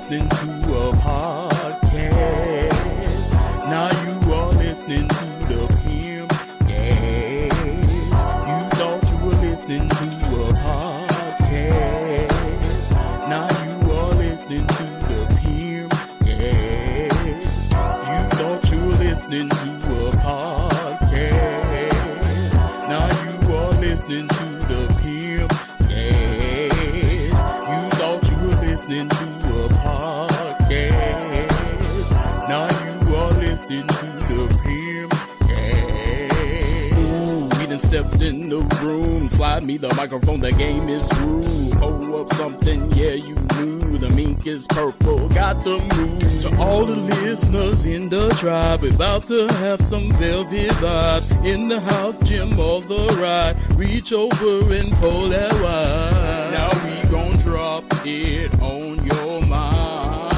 listening to a podcast. Now you are listening to the Pimp Gas. You thought you were listening to a podcast. Now you are listening to the Pimp Gas. You thought you were listening to a podcast. Now you are listening to the Pimp Gas. You thought you were listening to a podcast. Now you are listening to the Pimp Gas. Ooh, we done stepped in the room. Slide me the microphone, the game is through. Hold up something, yeah, you knew. The mink is purple, got the move. To all the listeners in the tribe, we're about to have some velvet vibes. In the house, Jim of the ride. Reach over and pull that wide. Now we gon' drop it on your mind.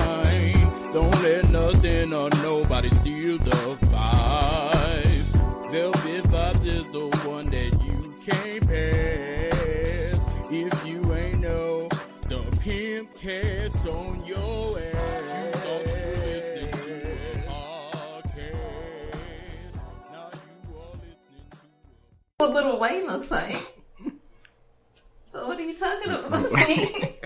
Don't let nothing or nobody steal the vibe. Velvet Vibes is the one that you can't pass. If you ain't know, the Pimp Cast on your ass. You thought you were listening to a podcast. Now you are listening to What Little Wayne looks like. So what are you talking about? See?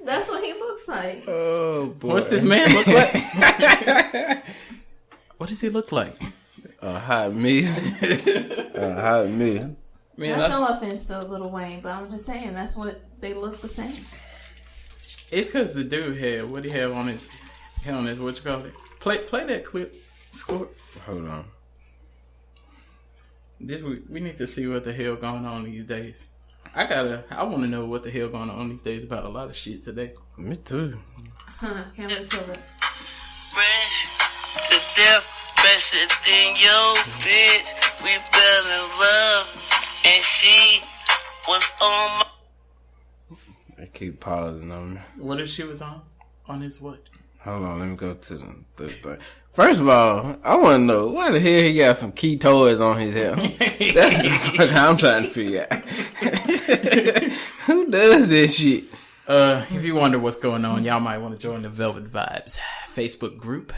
That's what he looks like. Oh boy. What's this man look like? What does he look like? A hot mess. A hot mess. Man, that's no offense to Little Wayne, but I'm just saying that's what they look the same. It's because the dude had what he have on his what you call it? Play that clip. Score. Hold on. We need to see what the hell going on these days. I want to know what the hell going on these days about a lot of shit today. Me too. Can't wait till it. Red to death, better than your bitch. We fell in love, and she was on my. I keep pausing on me. What if she was on? On his what? Hold on, let me go to the thing. First of all, I want to know why the hell he got some key toys on his head. That's what I'm trying to figure out. Who does this shit? If you wonder what's going on, y'all might want to join the Velvet Vibes Facebook group.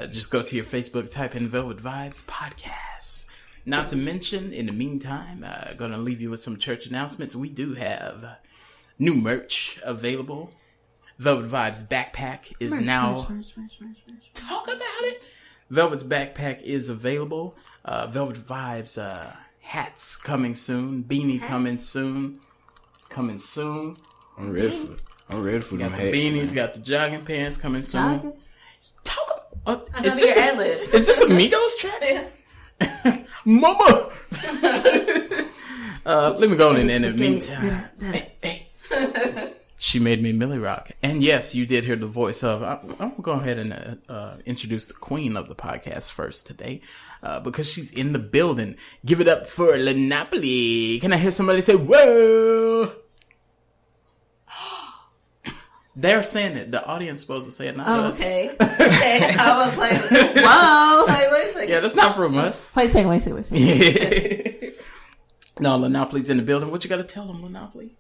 Just go to your Facebook, type in Velvet Vibes Podcast. Not to mention, in the meantime, going to leave you with some church announcements. We do have new merch available. Velvet Vibes backpack is now... Merch. Talk about it. Velvet's backpack is available. Velvet Vibes hats coming soon. Beanie coming soon. I'm ready for them got hats. The beanies, man. Got the jogging pants coming soon. Joggers? Talk about... I know your ad-libs. Is this a Migos track? Yeah. Mama! Let me go in the meantime. Hey. She made me Millie Rock. And yes, you did hear the voice of... I'm going to go ahead and introduce the queen of the podcast first today. Because she's in the building. Give it up for Lynneopoly. Can I hear somebody say, whoa? They're saying it. The audience is supposed to say it, not us. Okay. I was like, whoa. Like, wait a second. Yeah, that's not from us. Wait a second. Yeah. No, Lynneopoly's in the building. What you got to tell them, Lynneopoly?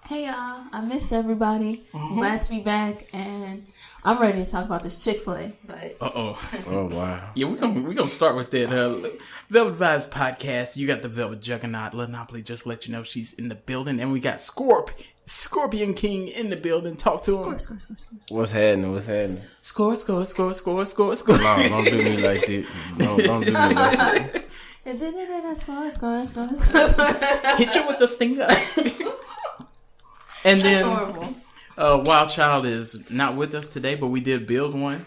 Hey y'all, I missed everybody. Glad to be back, and I'm ready to talk about this Chick-fil-A. But Oh wow. Yeah, we're gonna start with that. Velvet Vibes podcast. You got the Velvet Juggernaut. Lynneopoly just let you know she's in the building, and we got ScorpionKing in the building. Talk to him. Score. What's happening? Score. No, don't do me like that. No, don't do me like that. Score. Hit you with the stinger. And That's then horrible. WildChild is not with us today, but we did build one.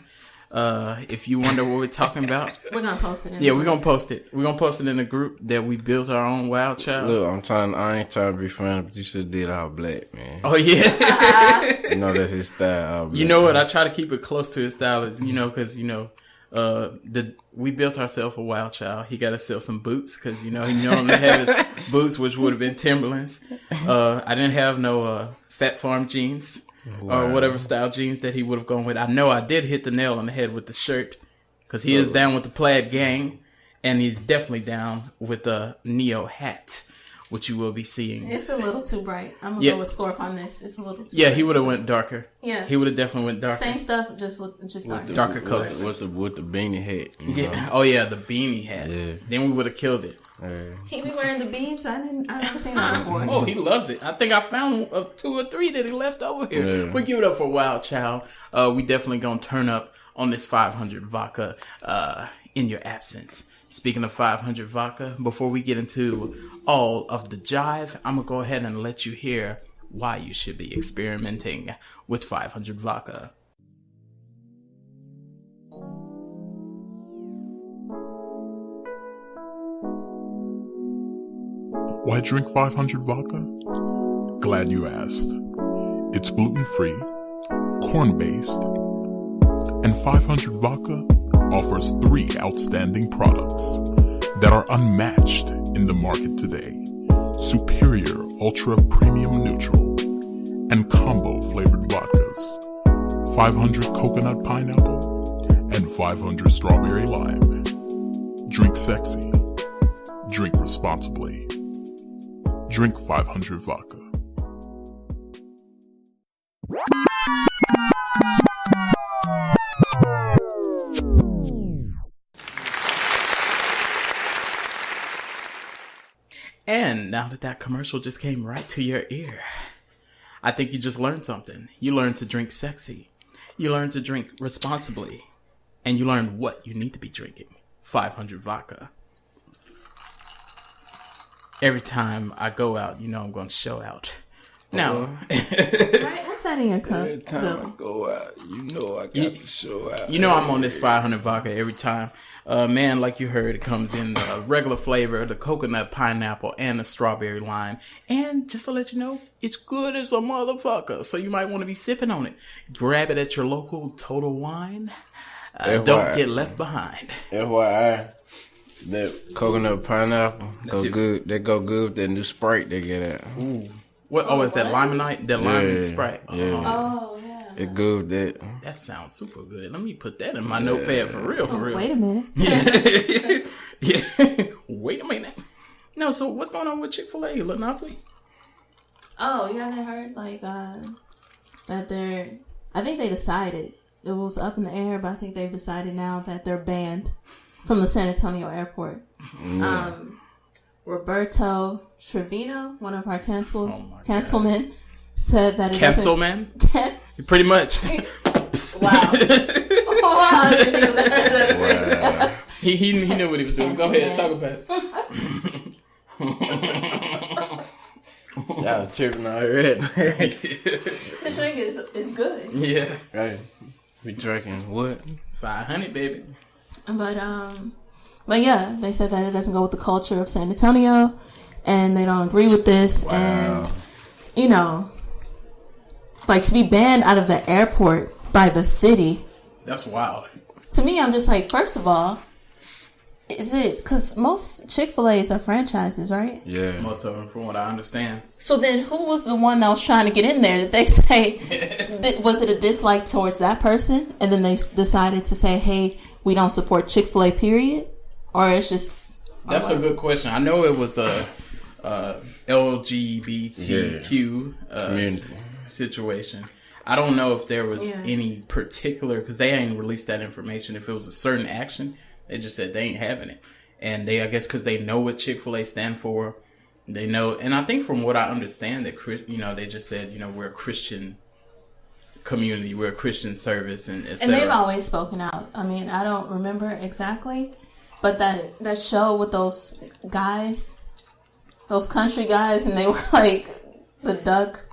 If you wonder what we're talking about, We're gonna post it. we're gonna post it. We're gonna post it in the group that we built our own WildChild. Look, I ain't trying to be funny, but you should have did all black, man. Oh yeah, You know that's his style. you know what? I try to keep it close to his style, because we built ourselves a WildChild. He got himself some boots because he normally have his boots, which would have been Timberlands. I didn't have no Fat Farm jeans. Or whatever style jeans that he would have gone with. I know I did hit the nail on the head with the shirt because he is down with the plaid gang, and he's definitely down with the Neo hat, what you will be seeing. It's a little too bright. I'm gonna go with Scorp on this. It's a little too. Yeah, bright. he would have went darker. Yeah, he would have definitely went darker. Same stuff, just darker. Darker colors. With the beanie hat. Yeah. Oh yeah, the beanie hat. Yeah. Then we would have killed it. He be wearing the beads. I've never seen that before. Oh, he loves it. I think I found 2 or 3 that he left over here. Yeah. We give it up for WildChild. We definitely gonna turn up on this 500 vodka in your absence. Speaking of 500 vodka, before we get into all of the jive, I'm gonna go ahead and let you hear why you should be experimenting with 500 vodka. Why drink 500 vodka? Glad you asked. It's gluten-free, corn-based, and 500 vodka offers 3 outstanding products that are unmatched in the market today. Superior Ultra Premium Neutral and combo flavored vodkas. 500 coconut pineapple and 500 strawberry lime. Drink sexy. Drink responsibly. Drink 500 vodka. And now that commercial just came right to your ear, I think you just learned something. You learned to drink sexy. You learned to drink responsibly. And you learned what you need to be drinking. 500 vodka. Every time I go out, you know I'm going to show out. Now, Right? What's that in your cup? Every time I go out, you know I got to show out. you know I'm on this 500 vodka every time. Man, like you heard, it comes in the regular flavor, the coconut pineapple, and the strawberry lime. And just to let you know, it's good as a motherfucker. So you might want to be sipping on it. Grab it at your local Total Wine. Don't get left behind. FYI, that coconut pineapple go good. They go good with that new Sprite they get out. Ooh. What? Oh, is that limonite? That lime Sprite? Yeah. Oh, yeah. It good with that. That sounds super good. Let me put that in my notepad for real, for real. Wait a minute. Yeah. Wait a minute. No, so what's going on with Chick-fil-A, Lynneopoly? Oh, you haven't heard that they're? I think they decided it was up in the air, but I think they've decided now that they're banned from the San Antonio airport. Yeah. Roberto Trevino, one of our cancelmen, said that it Cancelman? Pretty much. Wow. I didn't think that. Wow. He knew what he was doing. Go ahead, talk about it. Y'all tripping already. The drink is good. Yeah. Hey, we drinking what? 500, baby. But yeah, they said that it doesn't go with the culture of San Antonio, and they don't agree with this. Wow. And you know, like to be banned out of the airport by the city. That's wild. To me, I'm just like, first of all, is it because most Chick-fil-A's are franchises, right? Yeah. Most of them, from what I understand. So then, who was the one that was trying to get in there? Did they say was it a dislike towards that person, and then they decided to say, "Hey, we don't support Chick-fil-A," period? Or it's just... That's a good question. I know it was a LGBTQ situation. I don't know if there was any particular... Because they ain't released that information. If it was a certain action, they just said they ain't having it. And they, I guess, because they know what Chick-fil-A stand for, they know... And I think from what I understand, that they just said, we're a Christian community, we're a Christian service, and et cetera. And they've always spoken out. I mean, I don't remember exactly... But that show with those guys, those country guys, and they were like the duck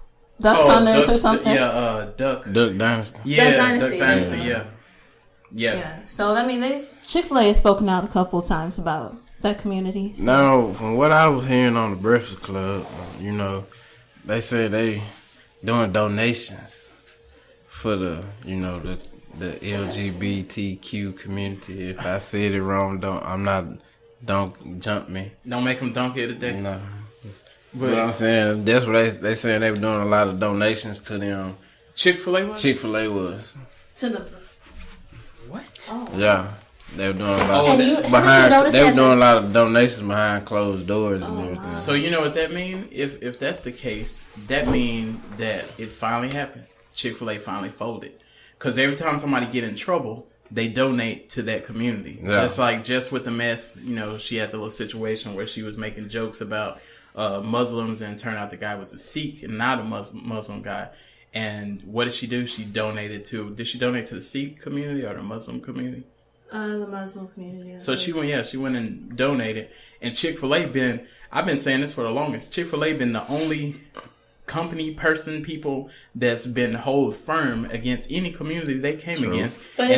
hunters or something. Duck Dynasty. Yeah, Duck Dynasty. Yeah. So I mean, Chick-fil-A has spoken out a couple of times about that community. So. No, from what I was hearing on the Breakfast Club, they said they doing donations for the LGBTQ community. If I said it wrong, don't jump me. Don't make them dunk it today. No. But I'm saying, that's what they saying they were doing a lot of donations to them. Chick-fil-A was? Chick-fil-A was. To the... What? Oh. Yeah. They were doing a lot And you- haven't you noticed They were that- doing a lot of donations behind closed doors and everything. So you know what that mean? If that's the case, that mean that it finally happened. Chick-fil-A finally folded. Because every time somebody get in trouble, they donate to that community. Yeah. Just with the mess, she had the little situation where she was making jokes about Muslims, and turned out the guy was a Sikh and not a Muslim guy. And what did she do? She donated to. Did she donate to the Sikh community or the Muslim community? The Muslim community. So she went and donated. And Chick-fil-A I've been saying this for the longest. Chick-fil-A been the only company, people that's been hold firm against any community they came against. But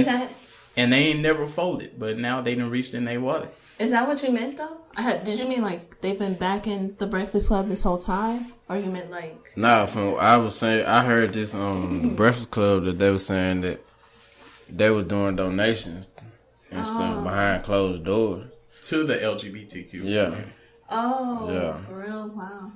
and they ain't never folded. But now they done reached in their wallet. Is that what you meant though? Did you mean like they've been backing the Breakfast Club this whole time? Or you meant like... No, I was saying, I heard this on Breakfast Club that they were saying that they were doing donations and stuff behind closed doors. To the LGBTQ. Yeah. community. Oh, Yeah. for real? Wow.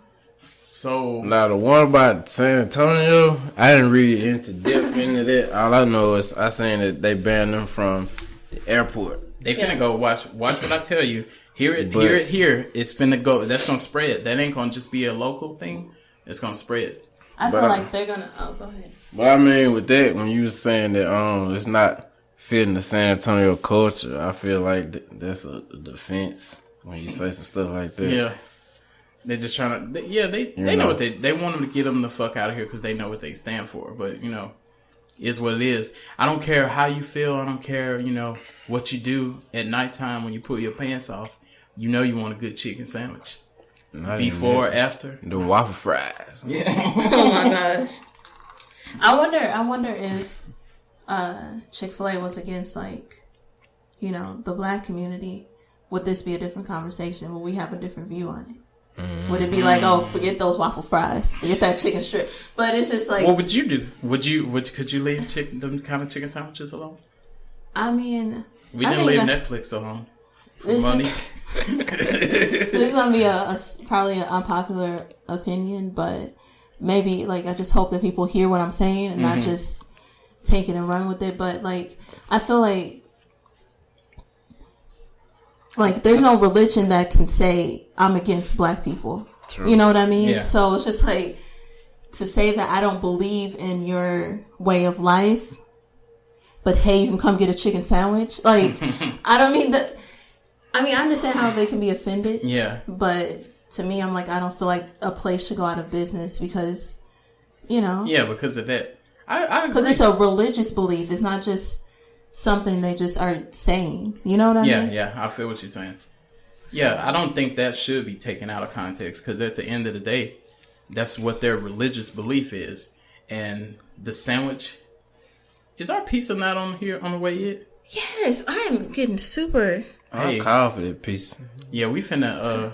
So... Now, the one about San Antonio, I didn't really dip into that. All I know is I seen that they banned them from the airport. They finna go watch what I tell you. Hear it here. It's finna go. That's gonna spread. That ain't gonna just be a local thing. It's gonna spread. I feel like they're gonna... Oh, go ahead. But I mean, with that, when you were saying that it's not fitting the San Antonio culture, I feel like that's a defense when you say some stuff like that. Yeah. They're just trying to... They know what they want them to get them the fuck out of here because they know what they stand for. But, is what it is. I don't care how you feel. I don't care, what you do at nighttime when you pull your pants off. You want a good chicken sandwich. Before, after. The waffle fries. Yeah. Oh my gosh. I wonder if Chick-fil-A was against the black community. Would this be a different conversation? Would we have a different view on it? Would it be like, oh, forget those waffle fries, forget that chicken strip? But it's just like, what would you do? Could you leave them kind of chicken sandwiches alone? I mean, we didn't leave Netflix alone. For money. This is gonna be probably an unpopular opinion, but maybe I just hope that people hear what I'm saying and not just take it and run with it. But I feel like there's no religion that can say I'm against black people. True. You know what I mean? Yeah. So it's just to say that I don't believe in your way of life, but hey, you can come get a chicken sandwich. I don't mean that. I mean, I understand how they can be offended. Yeah. But to me, I'm I don't feel like a place should go out of business because, Yeah, because of that. Because it's a religious belief. It's not just something they just are saying. You know what I mean? Yeah, I feel what you're saying. So, yeah, I don't think that should be taken out of context because at the end of the day, that's what their religious belief is. And the sandwich, is our pizza not on here on the way yet? Yes, I am getting super... I'm called for that pizza. Yeah, we finna,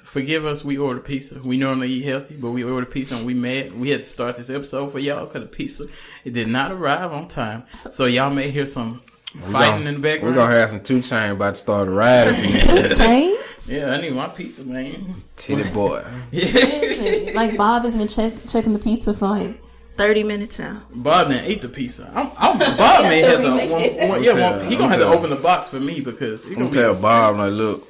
forgive us, we ordered pizza. We normally eat healthy, but we ordered pizza and we mad. We had to start this episode for y'all because the pizza, it did not arrive on time. So y'all may hear some fighting in the background. We're going to have some 2 Chainz about to start a riot. 2 Chainz? Yeah, I need my pizza, man. Titty boy. Yeah. Bob has been checking the pizza for 30 minutes now. Bob didn't eat the pizza. Bob may have to. He gonna have to open the box for me because I'm gonna tell Bob look,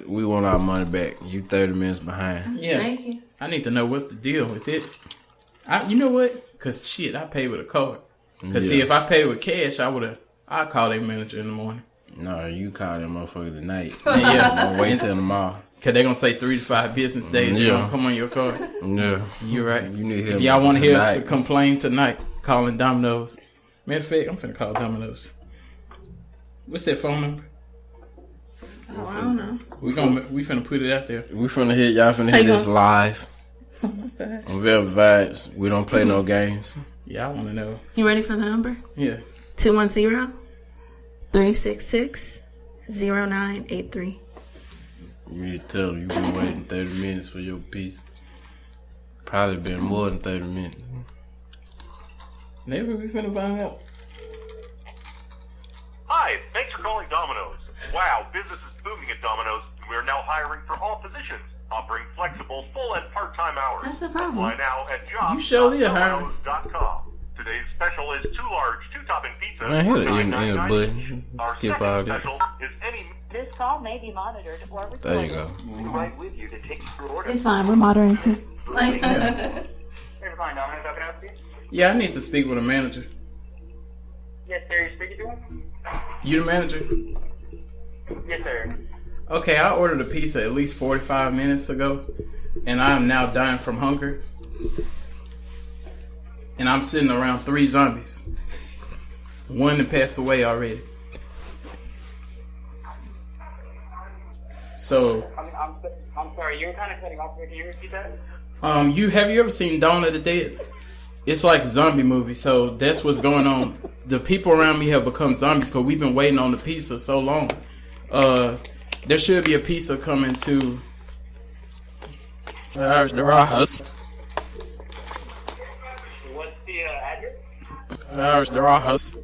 we want our money back. You 30 minutes behind. Yeah, thank you. I need to know what's the deal with it. You know what? Because I pay with a card. Because see, if I pay with cash, I'd call their manager in the morning. No, you call that motherfucker tonight. Yeah, wait till tomorrow. Cause they're gonna say 3 to 5 business days. They're gonna come on your card. Yeah, you're right. You need if y'all want to hear us complain tonight, calling Domino's. Matter of fact, I'm finna call Domino's. What's that phone number? Oh, I don't know. We finna put it out there. Y'all finna hit this live. Oh my gosh. On Velvet Vibes. We don't play no games. Yeah, I want to know. You ready for the number? Yeah. 210-366-0983. You need to tell them you've been waiting 30 minutes for your piece. Probably been more than 30 minutes. Maybe we finna find out. Hi, thanks for calling Domino's. Wow, business is booming at Domino's, and we are now hiring for all positions, offering flexible full and part-time hours. That's the problem. Apply now at jobs.domino's.com. To Today's special is 2 large, 2-topping pizza. Man, for he'll eat $9.99 but each. Our skip second all that. special is any This call may be monitored or recorded. There you go. right with you to take you through order. It's fine. We're moderating too. Like, Thank you for calling Domino's. How can I help you? Yeah, I need to speak with a manager. Yes, sir. You speaking to him? You the manager? Yes, sir. Okay, I ordered a pizza at least 45 minutes ago, and I am now dying from hunger. And I'm sitting around 3 zombies. One that passed away already. So, I'm sorry. You were kind of cutting off here. Can you repeat that? have you ever seen Dawn of the Dead? It's like a zombie movie, so that's what's going on. The people around me have become zombies because we've been waiting on the pizza so long. There should be a pizza coming to the house. What's the address? The house.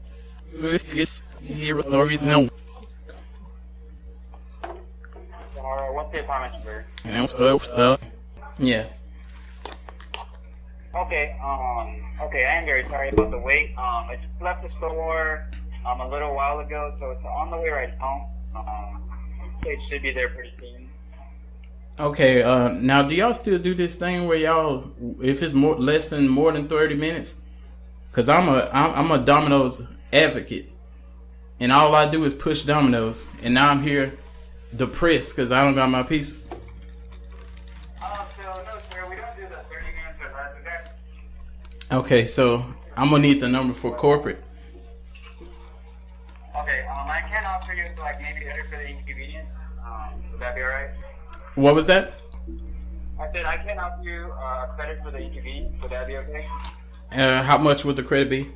It's here with no reason. What's the apartment number? And I'm stuck. Yeah. Okay, okay, I am very sorry about the wait. I just left the store, a little while ago, so it's on the way right home. It should be there pretty soon. Okay, now do y'all still do this thing where y'all, if it's more than 30 minutes? Cause I'm a Domino's advocate, and all I do is push Domino's, and now I'm here depressed cause I don't got my pizza. So no sir, we don't do the 30 minutes or less, okay? Okay, so I'm gonna need the number for corporate. Okay, I can offer you like maybe better for the inconvenience. Would that be alright? What was that? I said I can offer you credit for the inconvenience. Would that be okay? How much would the credit be?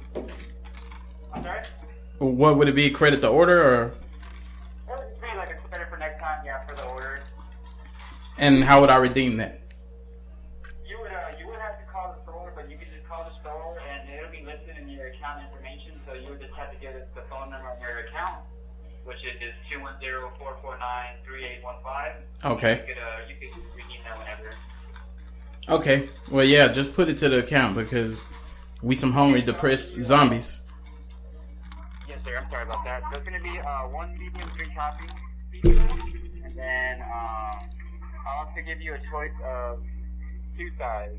I'm sorry? What would it be? Credit the order or? It would be like a credit for next time, yeah, for the order. And how would I redeem that? You would have to call the store, but you can just call the store and it'll be listed in your account information. So you would just have to give us the phone number of your account, which is 210-449-3815. Okay. You could redeem that whenever. Okay. Well, yeah, just put it to the account because we some hungry, depressed zombies. Yes, sir. I'm sorry about that. So it's gonna be 1 medium, 3 topping, and then I'll also give you a choice of 2 sides,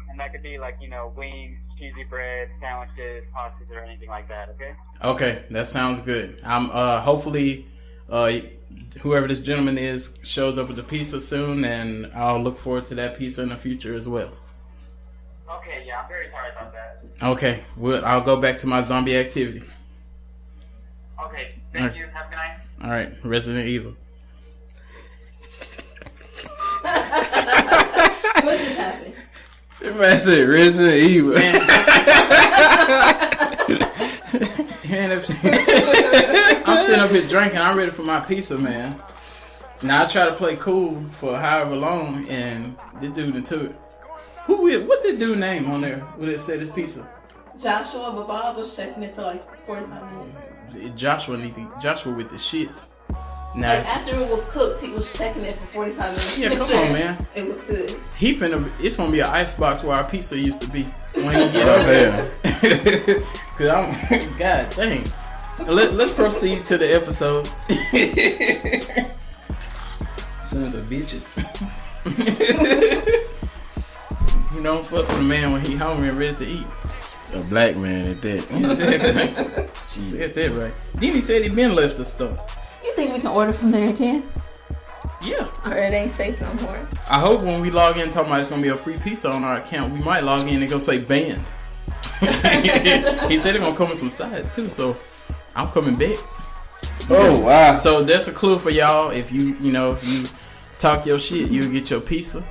and that could be like wings, cheesy bread, sandwiches, pastas, or anything like that. Okay. Okay, that sounds good. I'm hopefully whoever this gentleman is shows up with the pizza soon, and I'll look forward to that pizza in the future as well. Okay. Yeah, I'm very sorry about that. Okay, well, I'll go back to my zombie activity. Okay. Thank you. Have a good night. All right, Resident Evil. what just happened? That man said Resident Evil. Man, I'm sitting up here drinking. I'm ready for my pizza, man. Now I try to play cool for however long, and this dude done took it. What's that dude name on there? What it said his pizza? Joshua, but Bob was checking it for like 45 minutes. Joshua with the shits. Now, Like after it was cooked, he was checking it for 45 minutes. Yeah, come on, man. It was good. it's gonna be an icebox where our pizza used to be when he get over there. Cause I'm, god dang. Let's proceed to the episode. Sons of bitches. You don't fuck with a man when he hungry and ready to eat. A black man at that. Said that right. Then he said he been left the store. You think we can order from there again? Yeah. Or it ain't safe no more? I hope when we log in talking about it's gonna be a free pizza on our account, we might log in and go say banned. He said it's gonna come with some sides too, so I'm coming back. Oh wow! So that's a clue for y'all. If you talk your shit, you'll get your pizza.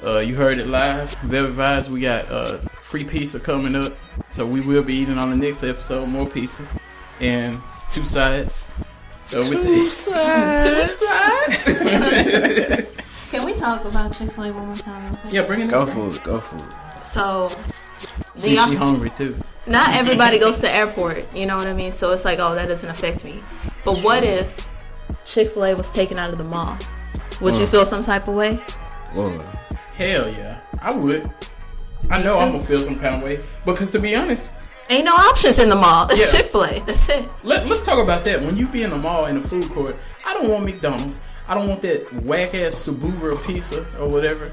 You heard it live. Velvet Vibes, we got free pizza coming up, so we will be eating on the next episode more pizza and 2 sides. So Two sides. Can we talk about Chick-fil-A one more time? Real quick? Yeah, bring it Go up. for it. Go for it. So, See, she hungry too. not everybody goes to the airport, you know what I mean? So it's like, oh, that doesn't affect me. But what if Chick-fil-A was taken out of the mall? Would you feel some type of way? Lord. Hell yeah, I would. I know I'm gonna feel some kind of way because to be honest, Ain't no options in the mall. It's Yeah. Chick-fil-A. That's it. Let's talk about that. When you be in the mall in the food court, I don't want McDonald's. I don't want that whack ass Subaru pizza or whatever.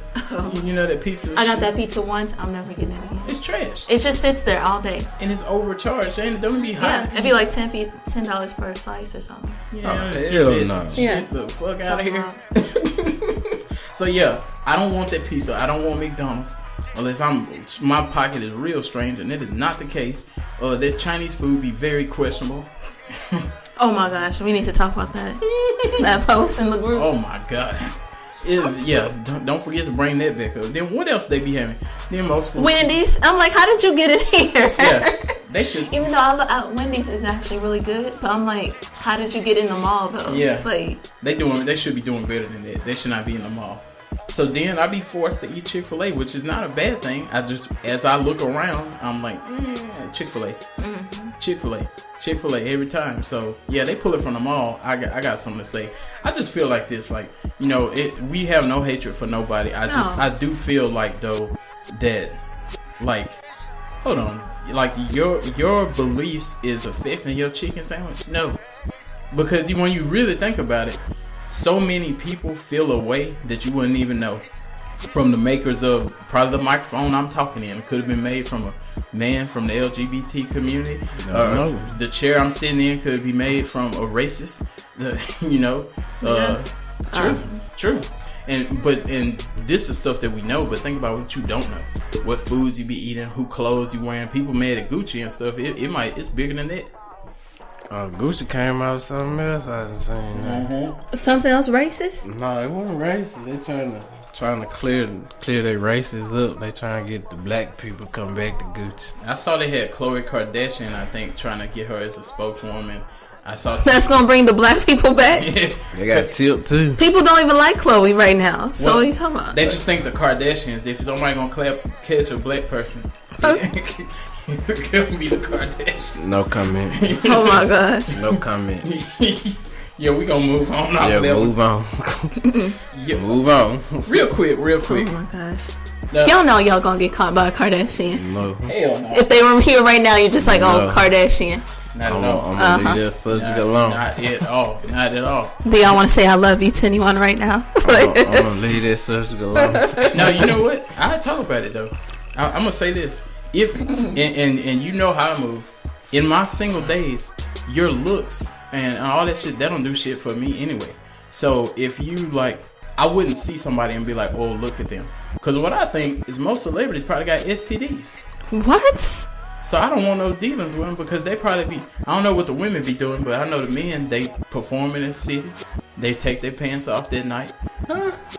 You know that pizza. I got shit? that pizza once. I'm never getting it again. It's trash. It just sits there all day. And it's overcharged. And it don't be hot. Yeah, it'd be like $10 per slice or something. Yeah, hell no. Shit Yeah. the fuck out Something of here. wrong. So yeah, I don't want that pizza. I don't want McDonald's unless my pocket is real strange, and that is not the case. That Chinese food be very questionable. Oh my gosh, we need to talk about that. That post in the group. Oh my god. Don't forget to bring that back up. Then what else they be having? Then most food. Wendy's. I'm like, how did you get it here? Yeah, they should. Even though Wendy's is actually really good, but I'm like, how did you get in the mall though? Yeah. Like, They should be doing better than that. They should not be in the mall. So then I be forced to eat Chick-fil-A, which is not a bad thing. As I look around, I'm like, Chick-fil-A, Chick-fil-A every time. So yeah, they pull it from the mall. I got something to say. I just feel like this, like, you know, we have no hatred for nobody. I do feel like though that, like, hold on, like your beliefs is affecting your chicken sandwich. No, because when you really think about it, so many people feel a way that you wouldn't even know. From the makers of probably the microphone I'm talking in, could have been made from a man from the LGBT community. No. The chair I'm sitting in could be made from a racist. You know, true. And this is stuff that we know, but think about what you don't know. What foods you be eating, who clothes you wearing. People made at Gucci and stuff. It's bigger than that. Gucci came out with something else I hadn't seen. something else racist? No, it wasn't racist. They trying to clear their races up. They trying to get the black people come back to Gucci. I saw they had Khloe Kardashian, I think, trying to get her as a spokeswoman. I saw That's gonna bring the black people back. They got tilt too. People don't even like Chloe right now. So Well, what are you talking about? They just think the Kardashians. If somebody gonna catch a black person, it's gonna be the Kardashians. No comment. Oh my gosh. No comment. Yeah, we gonna move on. Yeah, move on. Yeah, Move on. real quick. Oh my gosh. Now, Y'all know y'all gonna get caught by a Kardashian. No. hell no. If they were here right now, you're just like, No. oh, Kardashian. Not I'm at all. gonna leave that subject alone. Not at all. Not at all. Do y'all want to say I love you to anyone right now? I'm gonna leave that subject alone. No, you know what? I talk about it though. I'm gonna say this. If and you know how I move. In my single days, your looks and all that shit, that don't do shit for me anyway. So if you like, I wouldn't see somebody and be like, oh, look at them. Because what I think is most celebrities probably got STDs. What? So I don't want no dealings with them because they probably be, I don't know what the women be doing, but I know the men, they perform in the city. They take their pants off that night.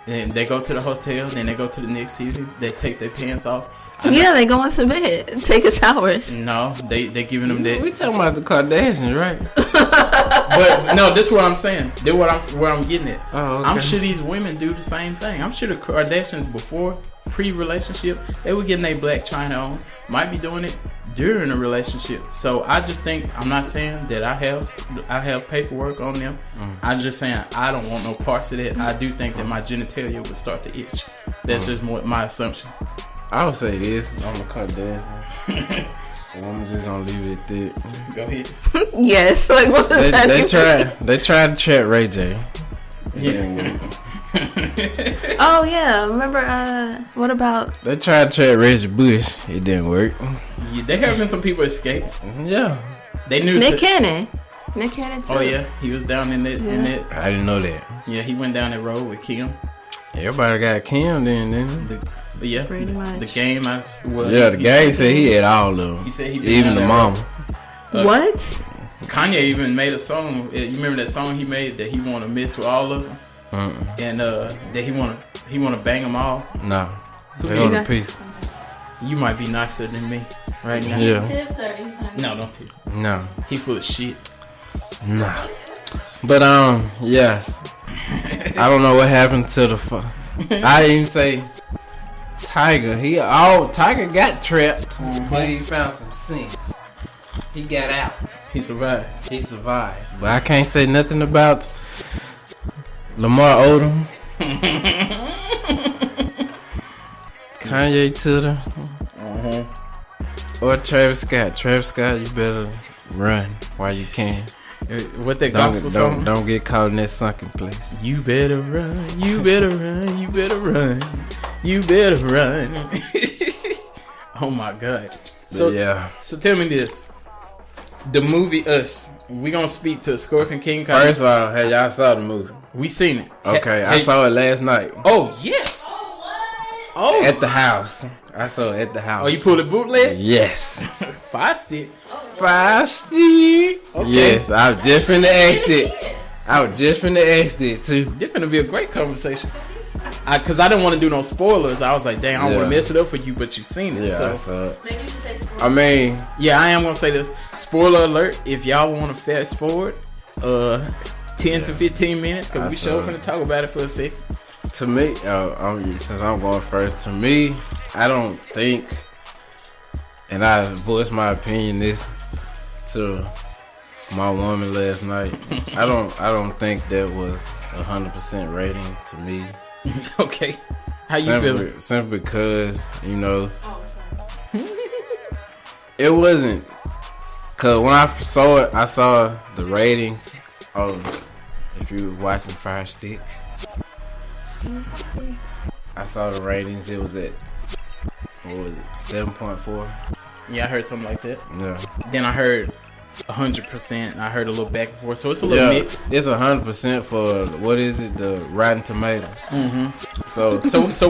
And they go to the hotel, then they go to the next city. They take their pants off. Yeah, they go into bed, take a showers. No, they giving them that. We talking about the Kardashians, right? But no, this is what I'm saying. This is where I'm getting it. Oh, okay. I'm sure these women do the same thing. I'm sure the Kardashians before, pre-relationship, they were getting their black china on. Might be doing it during a relationship. So I just think, I'm not saying that I have paperwork on them. I'm just saying I don't want no parts of that. I do think that my genitalia would start to itch. That's just my assumption. I would say this on the Kardashians. I'm just gonna leave it at that. Go ahead. Yes, like what does that mean? They tried to trap Ray J. Yeah. Oh yeah, remember? What about? They tried to trap Reggie Bush. It didn't work. Yeah, there have been some people escaped. Yeah. They knew Nick Cannon. Nick Cannon too. Oh yeah, he was down in that. In that. I didn't know that. Yeah, he went down that road with Kim. Everybody got Kim then, didn't they? Pretty much. The game. The guy said he had all of them. He said he did even the mama. What? Kanye even made a song. You remember that song he made that he want to mess with all of them, and that he want to bang them all. No, Who they you on the got? piece. You might be nicer than me right now. Yeah. Tips or anything? No, don't tip. No, He full of shit. nah. But yes. I don't know what happened to the. I didn't even say Tiger. Tiger got trapped, but he found some sense. He got out. He survived. He survived. But I can't say nothing about Lamar Odom. Kanye to the. Or Travis Scott. Travis Scott, you better run while you can. What that gospel song? Don't get caught in that sunken place. You better run. You better run. You better run. You better run. Oh my God. So yeah. So tell me this: the movie Us. We gonna speak to ScorpionKing. First of all, hey, y'all saw the movie? We seen it. Okay, I saw it last night. Oh yes. Oh, at the house. I saw it at the house. Oh, you pulled a bootleg? Yes. Feisty. Okay. Yes, I was just finna ask it too. This finna be a great conversation. Cause I didn't want to do no spoilers. I was like, dang, I don't want to mess it up for you, but you seen it. Yeah, so. I saw it. Maybe you should say spoiler. I mean, yeah, I am gonna say this. Spoiler alert! If y'all want to fast forward, 10 to 15 minutes, cause we sure finna talk about it for a second. To me, since I'm going first, to me, I don't think, and I voiced my opinion this to my woman last night. I don't think that was 100% rating to me. Okay, how you feeling? Simply because it wasn't. Cause when I saw it, I saw the ratings. Oh, if you were watching Fire Stick. I saw the ratings. It was at 7.4. Yeah, I heard something like that. Yeah. Then I heard 100%. I heard a little back and forth, so it's a little mixed. It's 100% for what is it? The Rotten Tomatoes. Mm-hmm. So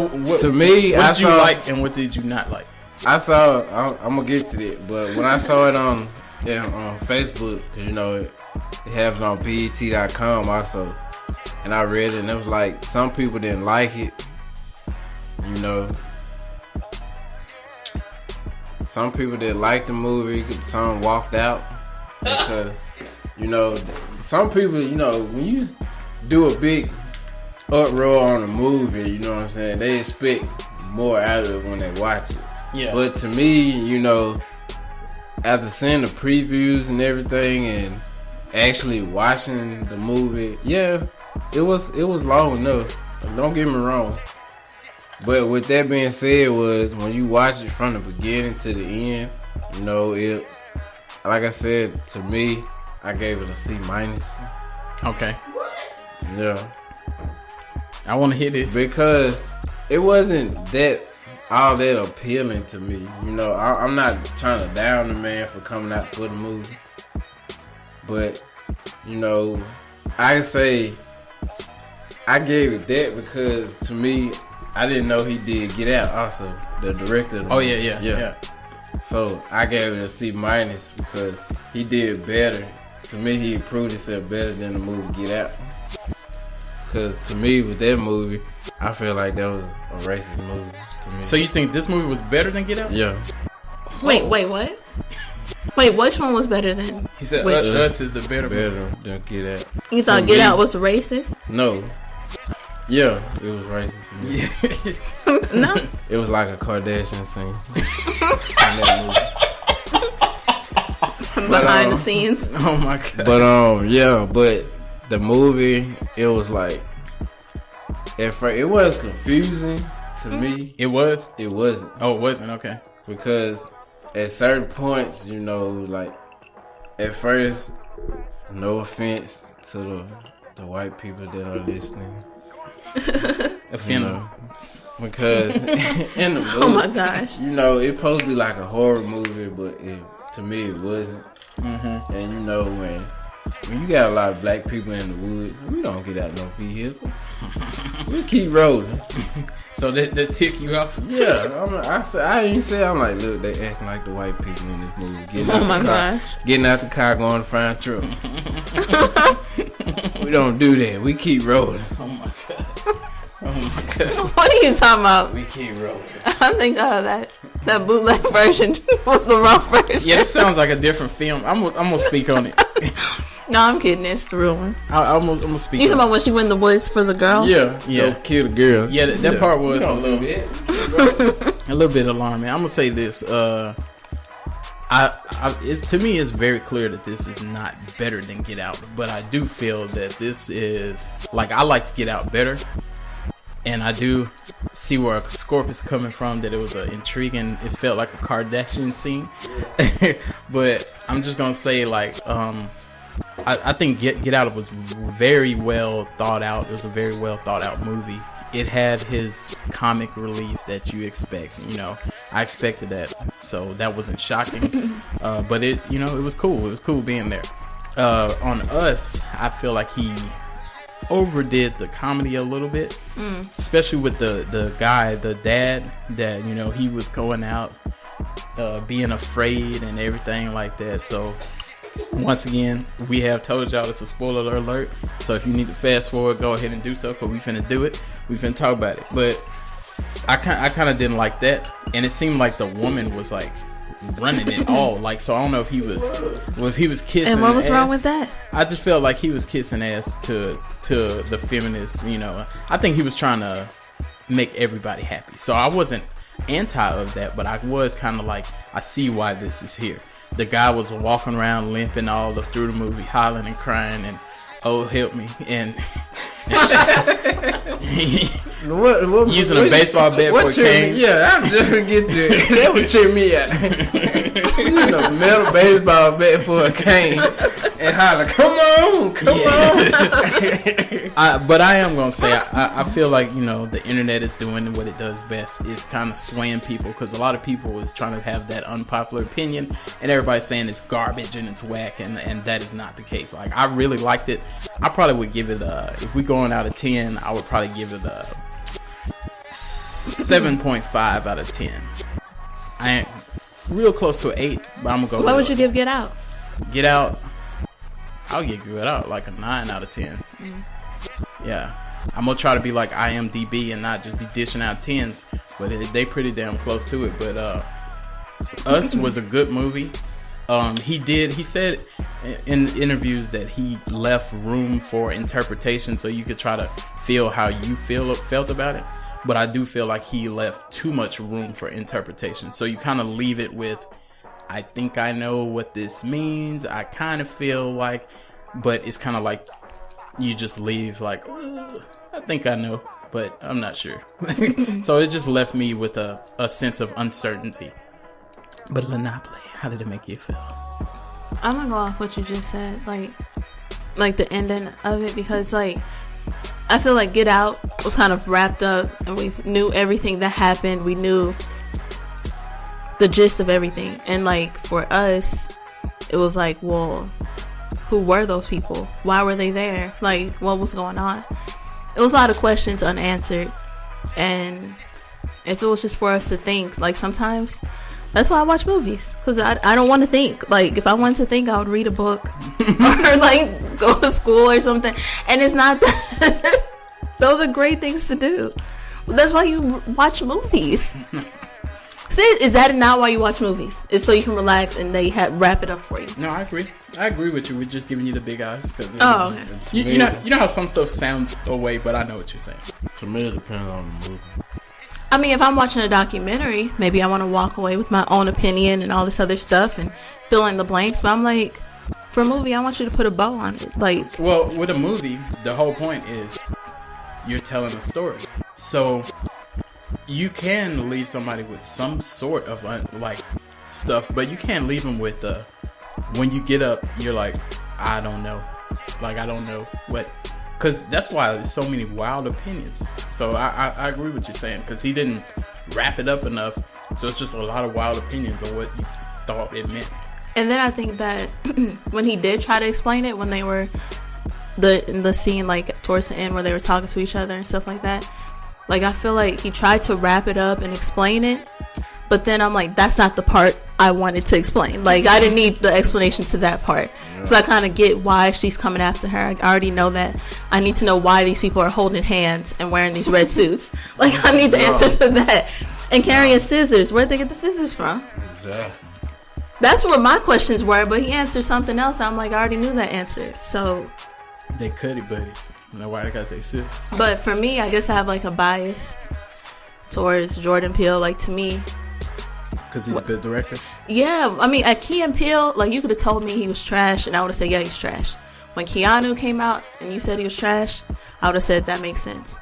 what, to me, what did you like and what did you not like? I saw. I'm gonna get to it, but when I saw it on Facebook, it has it on PET.com also. And I read it, and it was like some people didn't like it. Some people didn't like the movie. Some walked out because some people, when you do a big uproar on a movie, you know what I'm saying, they expect more out of it when they watch it. Yeah. But to me, after seeing the previews and everything, and actually watching the movie, it was long enough. Don't get me wrong. But with that being said, was when you watch it from the beginning to the end, it, like I said, to me, I gave it a C-. Okay. Yeah. I want to hear this because it wasn't all that appealing to me. I'm not trying to down the man for coming out for the movie, but I say I gave it that because to me, I didn't know he did Get Out also, the director of the movie. Yeah. So I gave it a C- because he did better. To me, he improved himself better than the movie Get Out. Because to me, with that movie, I feel like that was a racist movie to me. So you think this movie was better than Get Out? Yeah. Wait, what? Wait, which one was better than? He said Us is the better than Get Out. You thought Get Out was racist? No. Yeah, it was racist to me. No. It was like a Kardashian scene. In that movie. Behind the scenes. Oh my God. But the movie, it was like, at first, it was confusing to me. It was? It wasn't. Oh, it wasn't? Okay. Because at certain points, like, at first, no offense to the white people that are listening. Because in the movie, oh my gosh, it's supposed to be like a horror movie, but to me it wasn't. Mm-hmm. And when you got a lot of black people in the woods, we don't get out no vehicle. We keep rolling. So that tick you off? Yeah, I ain't say, I'm like, look, they acting like the white people in this movie. Getting out the car, going to find truck. We don't do that. We keep rolling. Oh my God. What are you talking about? We keep rolling. I think that bootleg version was the wrong version. Yeah, it sounds like a different film. I'm gonna speak on it. No, I'm kidding. It's the real one. I'm gonna speak. You talking about when she went in the woods for the girl? Yeah. Kill the girl. Yeah, that part was a little bit alarming. I'm gonna say this. It's to me, it's very clear that this is not better than Get Out, but I do feel that this is like I like Get Out better, And I do see where Scorp is coming from, that it was intriguing. It felt like a Kardashian scene. But I'm just going to say, like, I think Get Out was very well thought out. It was a very well thought out movie. It had his comic relief that you expect. You know, I expected that. So that wasn't shocking. But it was cool. It was cool being there. On Us, I feel like he overdid the comedy a little bit, especially with the guy, the dad, that he was going out being afraid and everything like that. So once again, we have told y'all it's a spoiler alert, so if you need to fast forward, go ahead and do so, because we finna do it. We finna talk about it. But I kind of didn't like that, and it seemed like the woman was like running it all. Like, so I don't know if he was kissing. And what was ass. wrong with that? I just felt like he was kissing ass to the feminists. I think he was trying to make everybody happy. So I wasn't anti of that, but I was kind of like, I see why this is here. The guy was walking around limping all through the movie, hollering and crying, and oh help me, and what, using a baseball bat for a cane. Yeah, I'm just gonna get to it. That would cheer me out. Using a metal baseball bat for a cane and holler, come on. But I am gonna say, I feel like the internet is doing what it does best, is kind of swaying people, because a lot of people is trying to have that unpopular opinion, and everybody's saying it's garbage and it's whack, and that is not the case. Like, I really liked it. I probably would give it if we going out of 10, I would probably give it a 7.5 out of 10. I ain't real close to an 8, but I'm gonna go. What would you give Get Out? Get Out, I'll give Get Out like a 9 out of 10. Yeah, I'm gonna try to be like IMDb and not just be dishing out 10s, but they pretty damn close to it. But Us was a good movie. He said in interviews that he left room for interpretation, so you could try to feel how you felt about it. But I do feel like he left too much room for interpretation, so you kind of leave it with, I think I know what this means, I kind of feel like, but it's kind of like you just leave like, I think I know, but I'm not sure. So it just left me with a sense of uncertainty. But Lynneopoly, how did it make you feel? I'm gonna go off what you just said, like the ending of it, because like I feel like Get Out was kind of wrapped up, and we knew everything that happened. We knew the gist of everything, and like for us, it was like, well, who were those people? Why were they there? Like, what was going on? It was a lot of questions unanswered, and if it was just for us to think, like sometimes. That's why I watch movies, because I don't want to think. Like, if I wanted to think, I would read a book or, like, go to school or something. And it's not that. Those are great things to do. That's why you watch movies. See, is that not why you watch movies? It's so you can relax and they wrap it up for you. No, I agree. I agree with you. We're just giving you the big eyes. Cause okay. You know how some stuff sounds away, but I know what you're saying. To me, it depends on the movie. I mean, if I'm watching a documentary, maybe I want to walk away with my own opinion and all this other stuff and fill in the blanks. But I'm like, for a movie, I want you to put a bow on it. Like, well, with a movie, the whole point is you're telling a story. So you can leave somebody with some sort of like stuff, but you can't leave them with when you get up, you're like, I don't know. Like, I don't know what. Because that's why there's so many wild opinions. So I agree with what you're saying, because he didn't wrap it up enough. So it's just a lot of wild opinions on what you thought it meant. And then I think that when he did try to explain it, when they were in the scene, like towards the end where they were talking to each other and stuff like that, like I feel like he tried to wrap it up and explain it. But then I'm like, that's not the part I wanted to explain. Like, I didn't need the explanation to that part. So I kind of get why she's coming after her. I already know that. I need to know why these people are holding hands and wearing these red suits. Like, I need the answer to that. And carrying scissors. Where'd they get the scissors from? Exactly. That's where my questions were, but he answered something else. I'm like, I already knew that answer. So. They cutty buddies. You know why they got their scissors. But for me, I guess I have like a bias towards Jordan Peele. Like, to me. Because he's a good director? Yeah, I mean, at Key and Peele, like, you could have told me he was trash, and I would have said, yeah, he's trash. When Keanu came out and you said he was trash, I would have said that makes sense.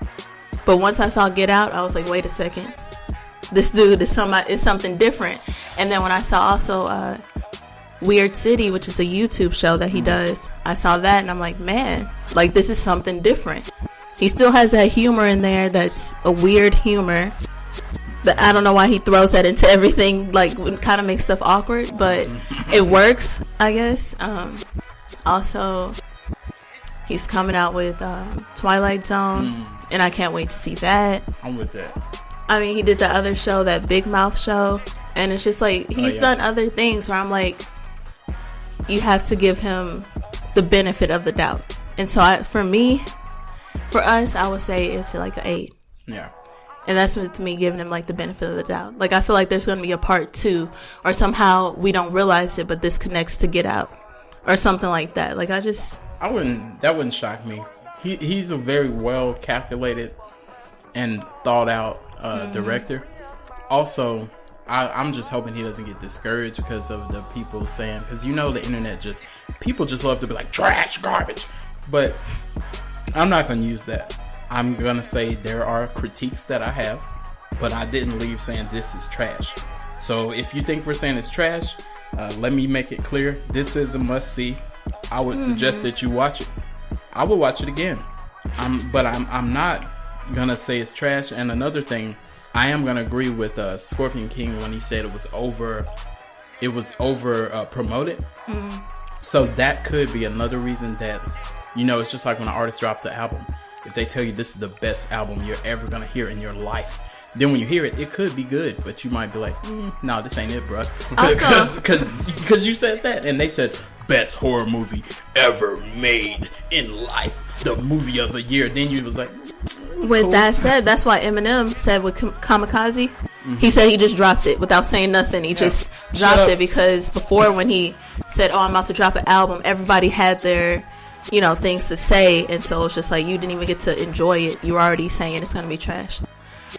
But once I saw Get Out, I was like, wait a second. This dude is something different. And then when I saw also Weird City, which is a YouTube show that he does, I saw that and I'm like, man, like this is something different. He still has that humor in there that's a weird humor. But I don't know why he throws that into everything, like kind of makes stuff awkward, but it works, I guess. Also, he's coming out with Twilight Zone, and I can't wait to see that. I'm with that. I mean, he did the other show, that Big Mouth show, and it's just like he's done other things where I'm like, you have to give him the benefit of the doubt. And so for us, I would say it's like an 8. Yeah. And that's with me giving him like the benefit of the doubt. Like I feel like there's going to be a part 2, or somehow we don't realize it, but this connects to Get Out, or something like that. Like that wouldn't shock me. He's a very well calculated and thought out director. Also, I'm just hoping he doesn't get discouraged because of the people saying, because the internet people just love to be like trash, garbage. But I'm not going to use that. I'm going to say there are critiques that I have, but I didn't leave saying this is trash. So if you think we're saying it's trash, let me make it clear. This is a must-see. I would suggest that you watch it. I will watch it again. But I'm not going to say it's trash. And another thing, I am going to agree with ScorpionKing when he said it was over promoted. So that could be another reason that, it's just like when an artist drops an album. If they tell you this is the best album you're ever going to hear in your life, then when you hear it, it could be good, but you might be like, no, this ain't it, bro. Because you said that, and they said, best horror movie ever made in life, the movie of the year. Then you was like, with cool. That said, that's why Eminem said with Kamikaze, he said he just dropped it without saying nothing. He just dropped it because before, when he said, I'm about to drop an album, everybody had their things to say, and so it's just like you didn't even get to enjoy it. You were already saying it's gonna be trash.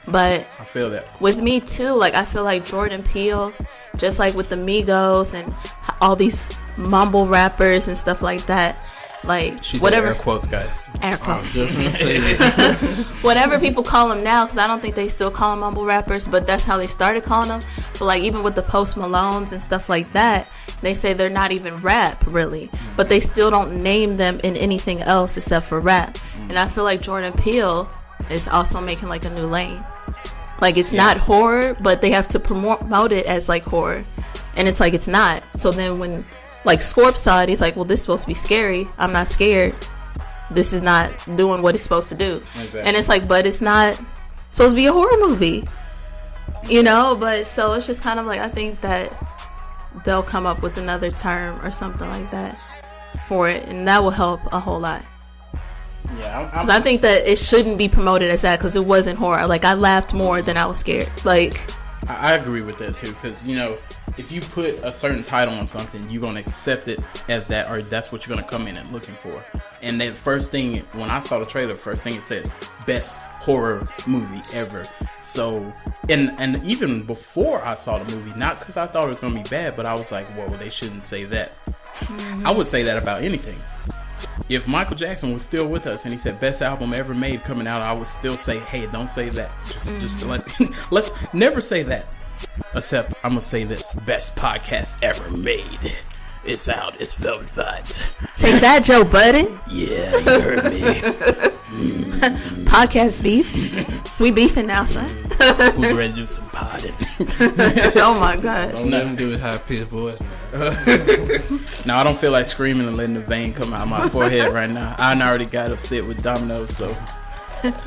But I feel that with me too. Like I feel like Jordan Peele, just like with the Migos and all these mumble rappers and stuff like that. Like whatever, air quotes, guys. Air quotes. Whatever people call them now, because I don't think they still call them mumble rappers, but that's how they started calling them. But like even with the Post Malones and stuff like that, they say they're not even rap really, but they still don't name them in anything else except for rap. And I feel like Jordan Peele is also making like a new lane. Like it's not horror, but they have to promote it as like horror, and it's like it's not. So then when like Scorp saw it, he's like, well, this is supposed to be scary. I'm not scared. This is not doing what it's supposed to do. Exactly. And it's like, but it's not supposed to be a horror movie, but so it's just kind of like, I think that they'll come up with another term or something like that for it, and that will help a whole lot. Yeah, I think that it shouldn't be promoted as that because it wasn't horror. Like I laughed more than I was scared. Like I agree with that too, because if you put a certain title on something, you're gonna accept it as that, or that's what you're gonna come in and looking for. And then first thing, when I saw the trailer, first thing it says best horror movie ever. So and even before I saw the movie, not because I thought it was gonna be bad, but I was like, whoa, they shouldn't say that. I would say that about anything. If Michael Jackson was still with us and he said best album ever made coming out, I would still say, hey, don't say that. Just let's never say that. Except I'm gonna say this: best podcast ever made. It's out. It's Velvet Vibes. Take that, Joe Budden. Yeah, you heard me. Podcast beef. We beefing now, son. Who's ready to do some podding? Oh my gosh. Don't let him do his high pitched voice. No, I don't feel like screaming and letting the vein come out of my forehead right now. I already got upset with Domino's, so.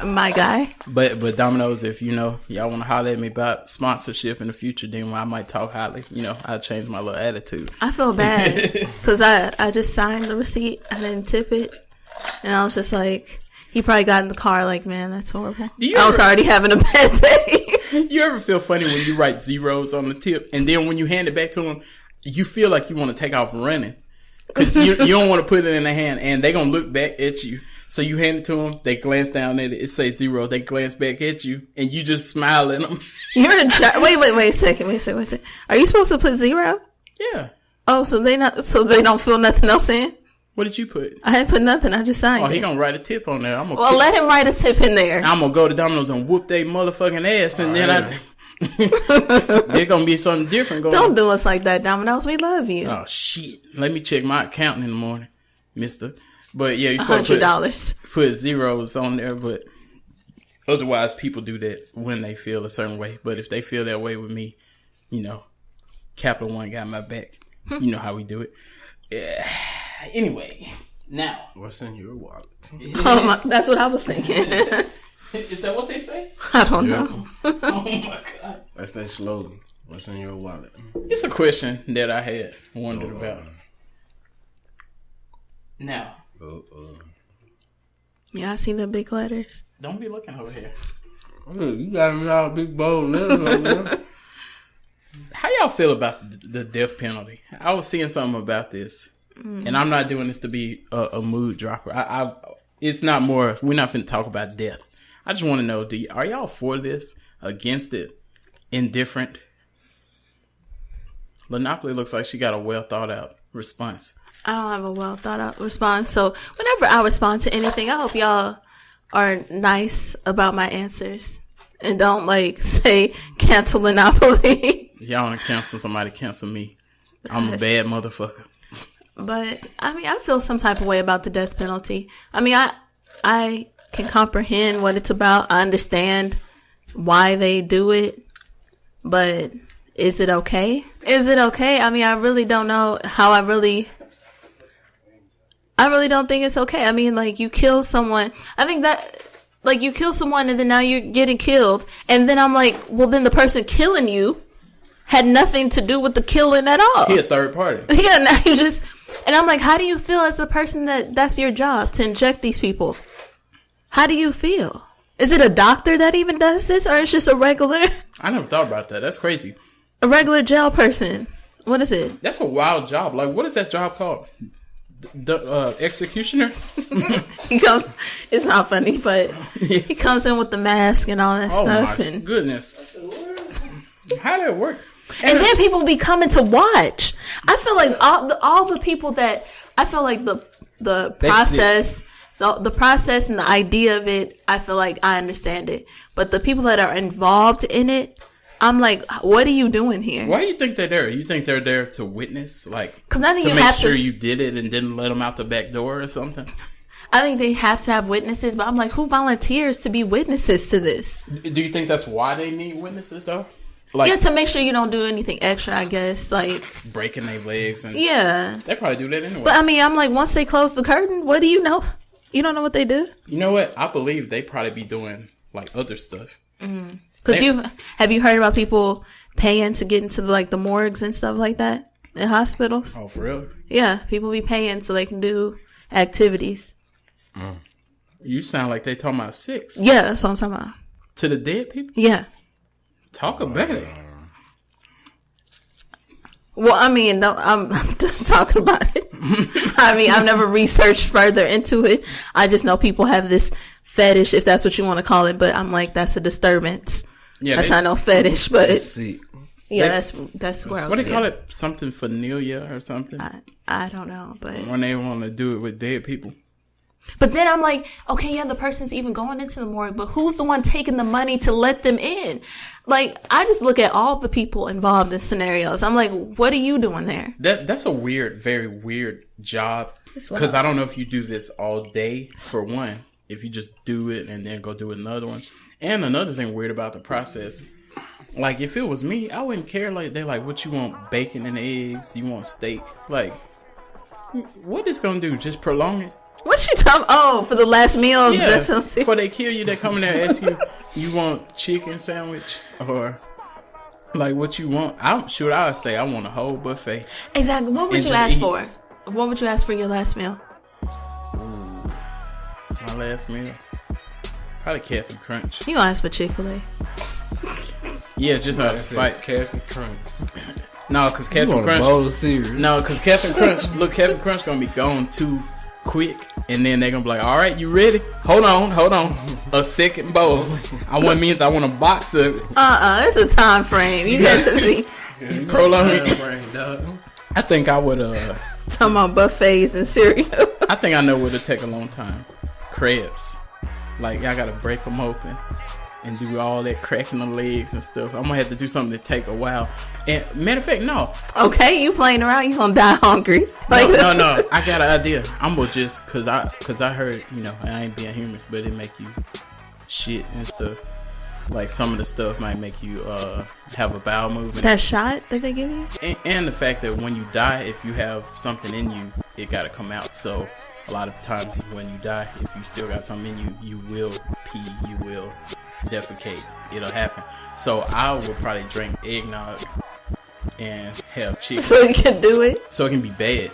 My guy. But Domino's, if y'all want to holler at me about sponsorship in the future, then I might talk highly. I'll change my little attitude. I feel bad because I just signed the receipt. I didn't tip it, and I was just like, he probably got in the car like, man, that's horrible. I was already having a bad day. You ever feel funny when you write zeros on the tip, and then when you hand it back to them, you feel like you want to take off running because you don't want to put it in their hand, and they're gonna look back at you. So you hand it to them, they glance down at it, it says 0, they glance back at you, and you just smile at them. You're a wait a second. Are you supposed to put 0? Yeah. Oh, so they don't fill nothing else in? What did you put? I didn't put nothing. I just signed Oh, he it. gonna write a tip on there. Well, let him write a tip in there. I'm gonna go to Domino's and whoop they motherfucking ass, and then there's gonna be something different going on. Don't do us like that, Domino's. We love you. Oh, shit. Let me check my account in the morning, mister. But yeah, you're supposed to $100. put zeros on there, but otherwise people do that when they feel a certain way. But if they feel that way with me, you know, Capital One got my back. You know how we do it. Yeah. Anyway, now. What's in your wallet? That's what I was thinking. Is that what they say? I don't know. Oh my God. That's their slogan. What's in your wallet? It's a question that I had wondered about. Now. Yeah, I see the big letters. Don't be looking over here. You got them all big bold letters over there. How y'all feel about the death penalty? I was seeing something about this, and I'm not doing this to be a mood dropper. It's not more. We're not finna talk about death. I just want to know: are y'all for this? Against it? Indifferent? Lynneopoly looks like she got a well thought out response. I don't have a well thought out response. So whenever I respond to anything, I hope y'all are nice about my answers and don't say cancel Lynneopoly. Y'all want to cancel somebody, cancel me. I'm a bad motherfucker. But I mean, I feel some type of way about the death penalty. I mean, I can comprehend what it's about. I understand why they do it, but is it okay? Is it okay? I mean, I really don't know how I really don't think it's okay. I mean, you kill someone. I think that, you kill someone and then now you're getting killed. And then I'm like, well, then the person killing you had nothing to do with the killing at all. He a third party. Yeah, now you just, and I'm like, how do you feel as a person that's your job to inject these people? How do you feel? Is it a doctor that even does this, or it's just a regular? I never thought about that. That's crazy. A regular jail person. What is it? That's a wild job. What is that job called? The executioner? He comes. It's not funny, but he comes in with the mask and all that stuff. Oh my goodness! How did it work? And then people be coming to watch. I feel like all the people that I feel like the process. The process and the idea of it, I feel like I understand it. But the people that are involved in it, I'm like, what are you doing here? Why do you think they're there? You think they're there to witness? Because I think to you make have sure to, you did it and didn't let them out the back door or something? I think they have to have witnesses, but I'm like, who volunteers to be witnesses to this? Do you think that's why they need witnesses, though? Yeah, to make sure you don't do anything extra, I guess. Breaking their legs. And yeah. They probably do that anyway. But I mean, I'm like, once they close the curtain, what do you know? You don't know what they do? You know what? I believe they probably be doing other stuff. Because have you heard about people paying to get into the morgues and stuff like that in hospitals? Oh, for real? Yeah, people be paying so they can do activities. You sound like they talking about sex. Yeah, that's what I'm talking about. To the dead people? Yeah. Talk about it. Well, I mean, no, I'm talking about it. I mean, I've never researched further into it. I just know people have this fetish, if that's what you want to call it. But I'm like, that's a disturbance. Yeah, that's not no fetish, but yeah, that's where I was. What do they call it? Something familia or something? I don't know, but when they want to do it with dead people. But then I'm like, okay, yeah, the person's even going into the morgue, but who's the one taking the money to let them in? I just look at all the people involved in scenarios. I'm like, what are you doing there? That's a very weird job. Because I don't know if you do this all day, for one. If you just do it and then go do another one. And another thing weird about the process, if it was me, I wouldn't care. They're like, what you want? Bacon and eggs? You want steak? What it's going to do? Just prolong it? What's she talking? Oh, for the last meal, yeah, definitely. Before they kill you, they come in there and ask you, you want chicken sandwich or what you want? I would say I want a whole buffet. Exactly. What would you ask for? What would you ask for your last meal? My last meal, probably Captain Crunch. You gonna ask for Chick-fil-A? Yeah, just out of spite. Captain Crunch. No, because Captain Crunch. Captain Crunch. Look, Captain Crunch gonna be gone too quick, and then they're gonna be like, all right, you ready? Hold on, a second bowl. I want a box of it. It's a time frame. You got to see. Prolong it. I think I would Talking about buffets and cereal. I think I know what would take a long time. Crabs. Like, y'all gotta break them open and do all that cracking the legs and stuff. I'm gonna have to do something to take a while. And matter of fact, no. Okay, you playing around, you gonna die hungry. Like, No. I got an idea. I'm gonna just, cause I heard, I ain't being humorous, but it make you shit and stuff. Like, some of the stuff might make you have a bowel movement. That shot that they give you? And the fact that when you die, if you have something in you, it gotta come out. So a lot of times when you die, if you still got something in you, you will pee, you will defecate. It'll happen. So I would probably drink eggnog and have chicken. So you can do it? So it can be bad.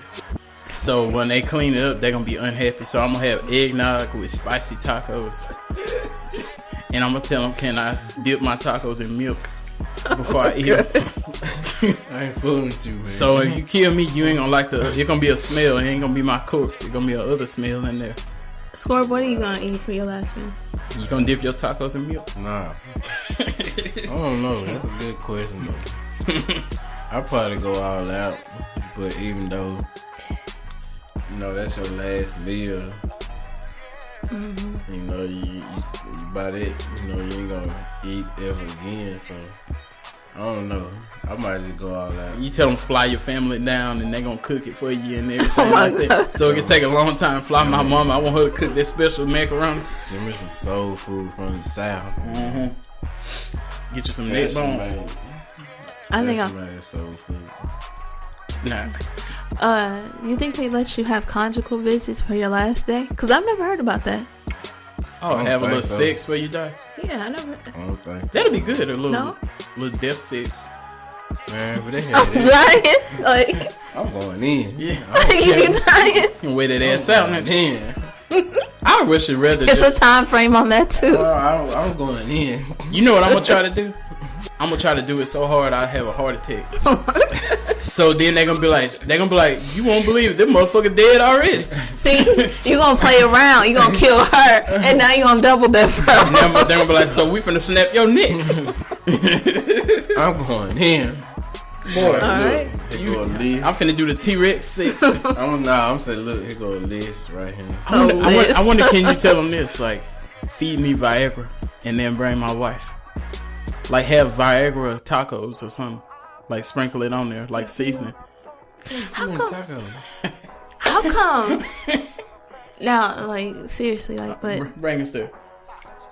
So when they clean it up, they're gonna be unhappy. So I'm gonna have eggnog with spicy tacos. And I'm gonna tell them, can I dip my tacos in milk before I eat them? I ain't fooling with you, man. So if you kill me, you ain't gonna like it's gonna be a smell. It ain't gonna be my corpse. It's gonna be another smell in there. Scorp, what are you gonna eat for your last meal? You gonna dip your tacos in milk? Nah. I don't know. That's a good question, though. I'd probably go all out. But even though, that's your last meal, you by that, you ain't gonna eat ever again. So, I don't know. I might just go all out. You tell them fly your family down and they gonna cook it for you and everything like that. So it can take a long time. Fly my mama. I want her to cook that special macaroni. Give me some soul food from the South. Get you some neck bones. I think soul food. Nah. You think they let you have conjugal visits for your last day? Because I've never heard about that. Oh, have a little sex before you die? Yeah, I never. I don't think that'd be good. A little death sex. Man, but they had I'm dying. Like, I'm going in. Yeah. You dying? Wait that ass out and then. I wish it rather it's a time frame on that too. I'm going in. You know what I'm gonna try to do? I'm gonna try to do it so hard I have a heart attack. So then they're gonna be like, you won't believe it, this motherfucker dead already. See, you gonna play around, you gonna kill her, and now you gonna double that for her. They're gonna be like, so we finna snap your neck. I'm going in. Boy, alright. I'm finna do the T-Rex 6. I'm saying, look, here go a list right here. I wonder, can you tell them this? Like, feed me Viagra and then bring my wife. Like, have Viagra tacos or something. Like, sprinkle it on there, like seasoning. How come? Now, like, seriously, like, but... Bring us there.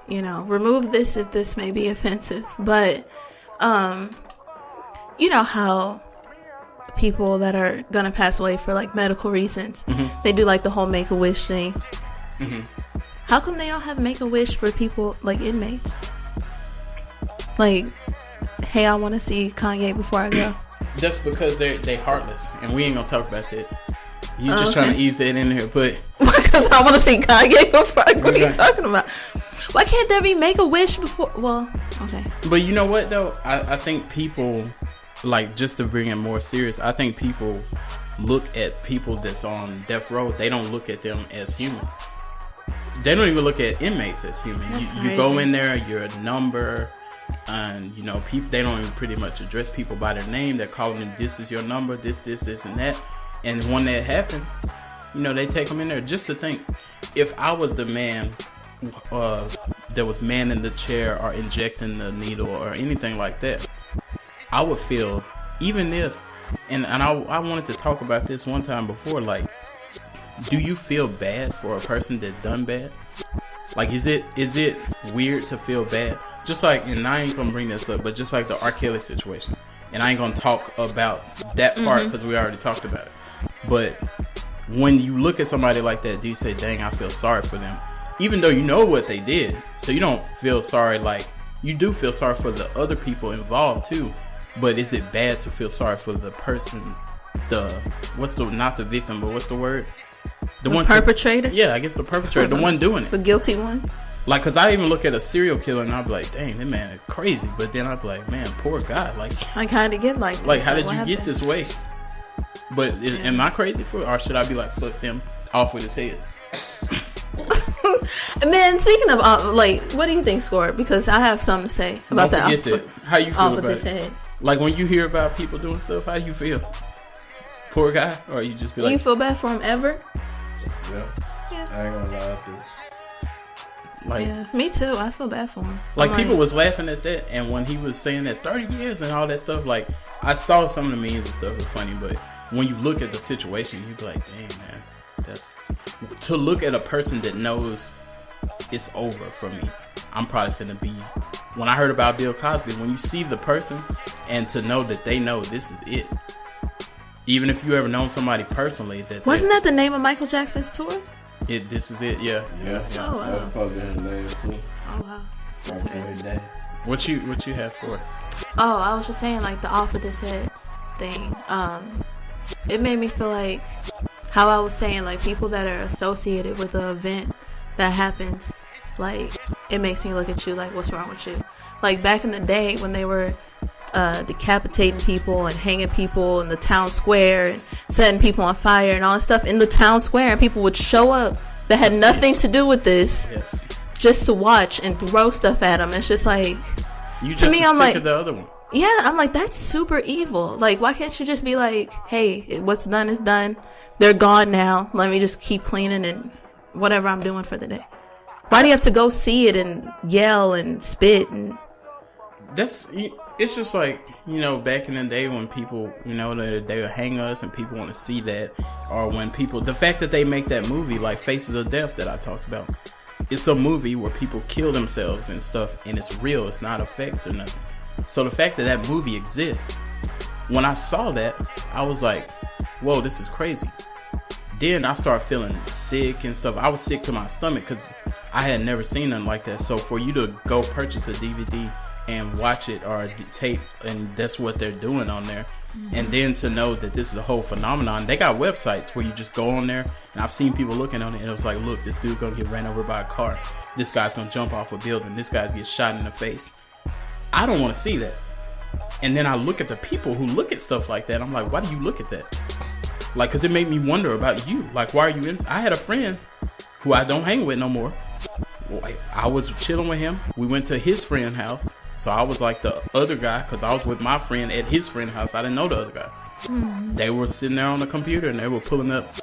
Remove this if this may be offensive. But, you know how people that are gonna pass away for, like, medical reasons, they do, like, the whole Make-A-Wish thing. How come they don't have Make-A-Wish for people, like, inmates? Like, hey, I want to see Kanye before I go. That's because they heartless, and we ain't gonna talk about that. You just trying to ease that in here, but because I want to see Kanye before I go. What are you talking about? Why can't there be Make-A-Wish before? Well, okay. But you know what though? I think people, like, just to bring it more serious, I think people look at people that's on death row. They don't look at them as human. They don't even look at inmates as human. You go in there, you're a number. And people, they don't even pretty much address people by their name. They're calling them, this is your number, this and that. And when that happened, they take them in there. Just to think, if I was the man that was manning the chair or injecting the needle or anything like that, I would feel, even if, and I wanted to talk about this one time before, like, do you feel bad for a person that done bad? Like, is it weird to feel bad? Just like, and I ain't gonna bring this up, but just like the R. Kelly situation. And I ain't gonna talk about that part because we already talked about it. But when you look at somebody like that, do you say, dang, I feel sorry for them? Even though you know what they did. So you don't feel sorry, like, you do feel sorry for the other people involved too. But is it bad to feel sorry for the person, not the victim, but what's the word? The one perpetrator? I guess the perpetrator, the one doing it. The guilty one? Like, because I even look at a serial killer and I'll be like, dang, that man is crazy. But then I'll be like, man, poor guy. Like how did it get like this? Like, how did you get this way? But am I crazy for it? Or should I be like, fuck them, off with his head? Man, speaking of, what do you think, Scorp? Because I have something to say about that. Don't forget that. How you feel about his it? Head. Like, when you hear about people doing stuff, how do you feel? poor guy, or you just be You like, feel bad for him ever? Yeah. Yeah. I ain't gonna lie to you. like, Yeah, me too. I feel bad for him. like I'm people was laughing at that, and when he was saying that 30 years and all that stuff, like I saw some of the memes and stuff was funny, but when you look at the situation, you be like, dang man, that's to look at a person that knows it's over for me. I'm probably finna be. When I heard about Bill Cosby, when you see the person and to know that they know this is it, even if you ever known somebody personally that Wasn't that the name of Michael Jackson's tour? this is it, yeah. Oh, wow. That was probably his name too. Oh wow. That's Right before crazy. his day. What you have for us? Oh, I was just saying, like, the off with his head thing. It made me feel like how I was saying, like, people that are associated with an event that happens, like, it makes me look at you like, what's wrong with you? Like, back in the day when they were decapitating people and hanging people in the town square and setting people on fire and all that stuff in the town square, and people would show up that had nothing to do with this, Yes. just to watch and throw stuff at them. It's just like, You just me, as I'm sick like- of the other one. yeah, I'm like, that's super evil. Like, why can't you just be like, hey, what's done is done. They're gone now. Let me just keep cleaning and whatever I'm doing for the day. Why do you have to go see it and yell and spit? And It's just like, you know, back in the day when people, you know, they would hang us and people want to see that, or when people, the fact that they make that movie like Faces of Death that I talked about, it's a movie where people kill themselves and stuff, and it's real, it's not effects or nothing. So the fact that that movie exists, when I saw that, I was like, whoa, this is crazy. Then I started feeling sick and stuff. I was sick to my stomach because I had never seen nothing like that. So for you to go purchase a DVD and watch it, or tape, and that's what they're doing on there, and then to know that this is a whole phenomenon. They got websites where you just go on there, and I've seen people looking on it, and it was like, look, this dude gonna get ran over by a car, this guy's gonna jump off a building, this guy's get shot in the face. I don't want to see that. And then I look at the people who look at stuff like that, I'm like, why do you look at that? Like, because it made me wonder about you. Like, why are you in? I had a friend who I don't hang with no more. I was chilling with him. We went to his friend's house. So I was like the other guy because I was with my friend at his friend's house. I didn't know the other guy. They were sitting there on the computer and they were pulling up,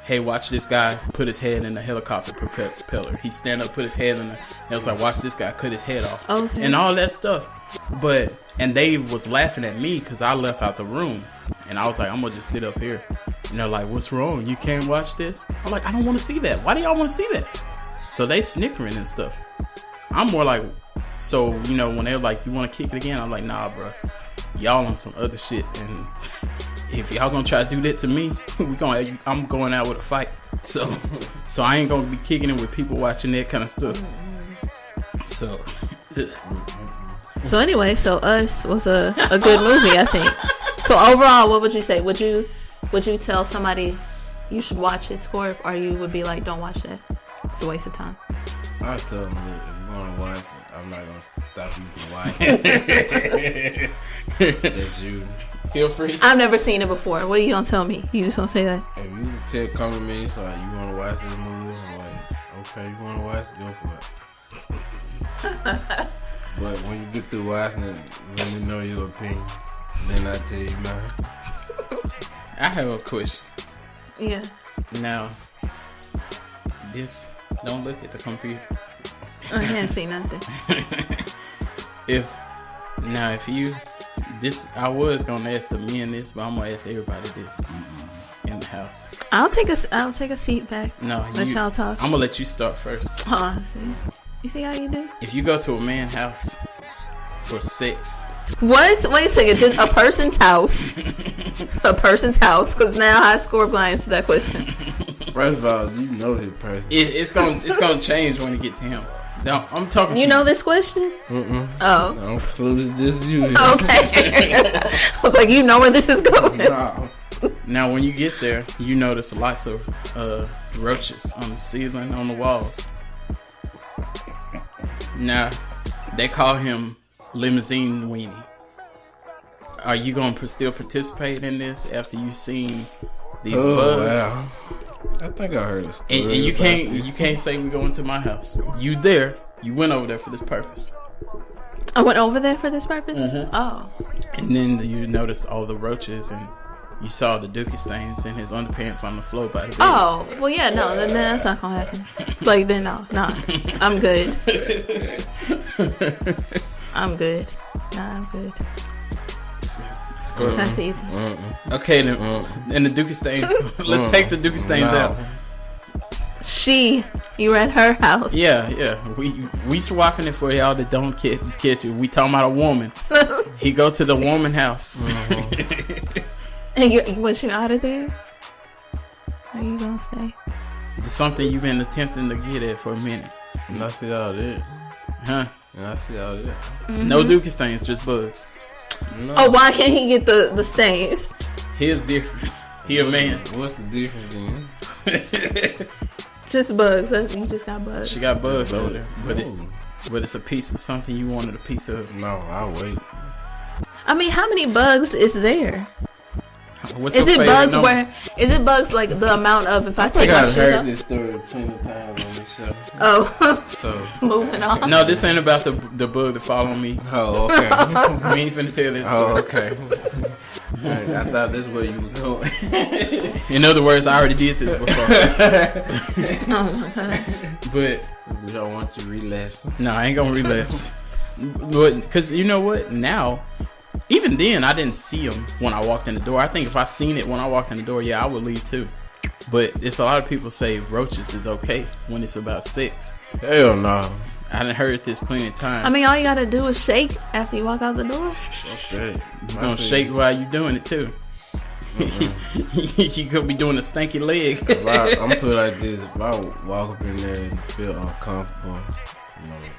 hey, watch this guy put his head in the helicopter propeller. He stand up, put his head in the, they was like, watch this guy cut his head off. Okay. And all that stuff. And they was laughing at me because I left out the room. And I was like, I'm going to just sit up here. And they're like, what's wrong? You can't watch this? I'm like, I don't want to see that. Why do y'all want to see that? So they snickering and stuff. I'm more like, so, you know, when they're like, you want to kick it again? I'm like, nah, bro. Y'all on some other shit. And if y'all gonna try to do that to me, I'm going out with a fight. So I ain't gonna be kicking it with people watching that kind of stuff. so anyway, so Us was a good movie, I think. So overall, what would you say? Would you tell somebody you should watch it, Scorp, or you would be like, don't watch that? It's a waste of time. I tell them that if you're going to watch it, I'm not going to stop you from watching it. That's you. Feel free. I've never seen it before. What are you gonna tell me? You just gonna say that? If you come to me, it's like, you want to watch this movie? I'm like, okay, you want to watch it? Go for it. But when you get through watching it, let me know your opinion. Then I tell you mine. I have a question. Yeah. Now, don't look at the computer. I can't see nothing. If I was gonna ask the men this, but I'm gonna ask everybody this in the house. I'll take a seat back. No, let y'all talk. I'm gonna let you start first. See. You see how you do? If you go to a man's house for sex, what? Wait a second. Just a person's house. A person's house. Because now I Scorp gonna answer that question. First of all, you know this person. It's gonna change when you get to him. Now, I'm talking. You know this question? Oh. I'm included just you. Okay. I was like, you know where this is going. No. Now, when you get there, you notice lots of roaches on the ceiling, on the walls. Now, they call him Limousine Weenie. Are you going to still participate in this after you've seen these bugs? Wow. I think I heard a story. And you can't say we going to my house. You went over there for this purpose. I went over there for this purpose? Mm-hmm. Oh. And then you notice all the roaches and you saw the dookie stains in his underpants on the floor by the bed. Oh, well, yeah, no, then that's not gonna happen. Like, then no, I'm good. I'm good. Nah, I'm good. That's easy. Okay, then, and the dookie stains. Let's take the dookie stains out. You were at her house. Yeah. We swapping it for y'all that don't catch it. We talking about a woman. He go to the woman house. And was you out of there? What are you gonna say? It's something you've been attempting to get at for a minute. And I see all that. Huh? And I see all that. Mm-hmm. No dookie stains, just bugs. No. Oh, why can't he get the stains? His different. He a man. What's the difference then? Just bugs. You just got bugs. She got bugs over there. But it's a piece of something you wanted a piece of. No, I'll wait. I mean, how many bugs is there? What's Is your it favorite bugs number? Is it bugs like the amount of if I I take think my I've shit heard off? this story plenty of times on this show. Oh, So moving on. no, this ain't about the bug that follow me. Oh, okay. We ain't finna tell this Oh, story. okay. I thought this was where you was going. In other words, I already did this before. Oh my gosh. But We don't want to relapse. no, I ain't gonna relapse. But because you know what? Now, even then, I didn't see him when I walked in the door. I think if I seen it when I walked in the door, yeah, I would leave too. But it's a lot of people say roaches is okay when it's about sex. Hell no. I done heard this plenty of times. I mean, all you gotta do is shake after you walk out the door. Okay. You're gonna shake while you doing it too. You could be doing a stanky leg. I'm put it like this. If I walk up in there and feel uncomfortable,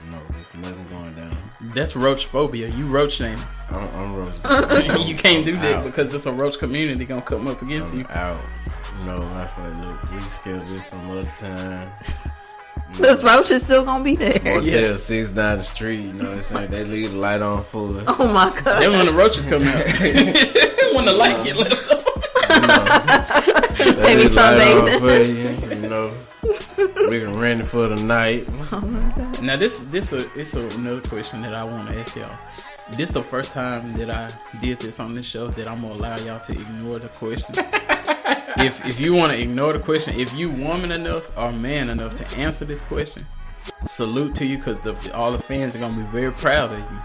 no, there's nothing going down. That's roach phobia. You roach shaming. I'm roast. You can't do that out. because it's a roach community gonna come up against you. I'm out. I feel like, look, we can schedule this some other time. This roach is still gonna be there. Motel 6 down the street, you know what I'm saying? They leave the light on for us. Oh my god. Then when the roaches come out, when the light get left on. Maybe leave the light on sunbathing. for you, we can rent it for the night. Now it's another question that I want to ask y'all. This is the first time that I did this on this show that I'm gonna allow y'all to ignore the question. If you want to ignore the question, if you woman enough or man enough to answer this question, salute to you because all the fans are gonna be very proud of you.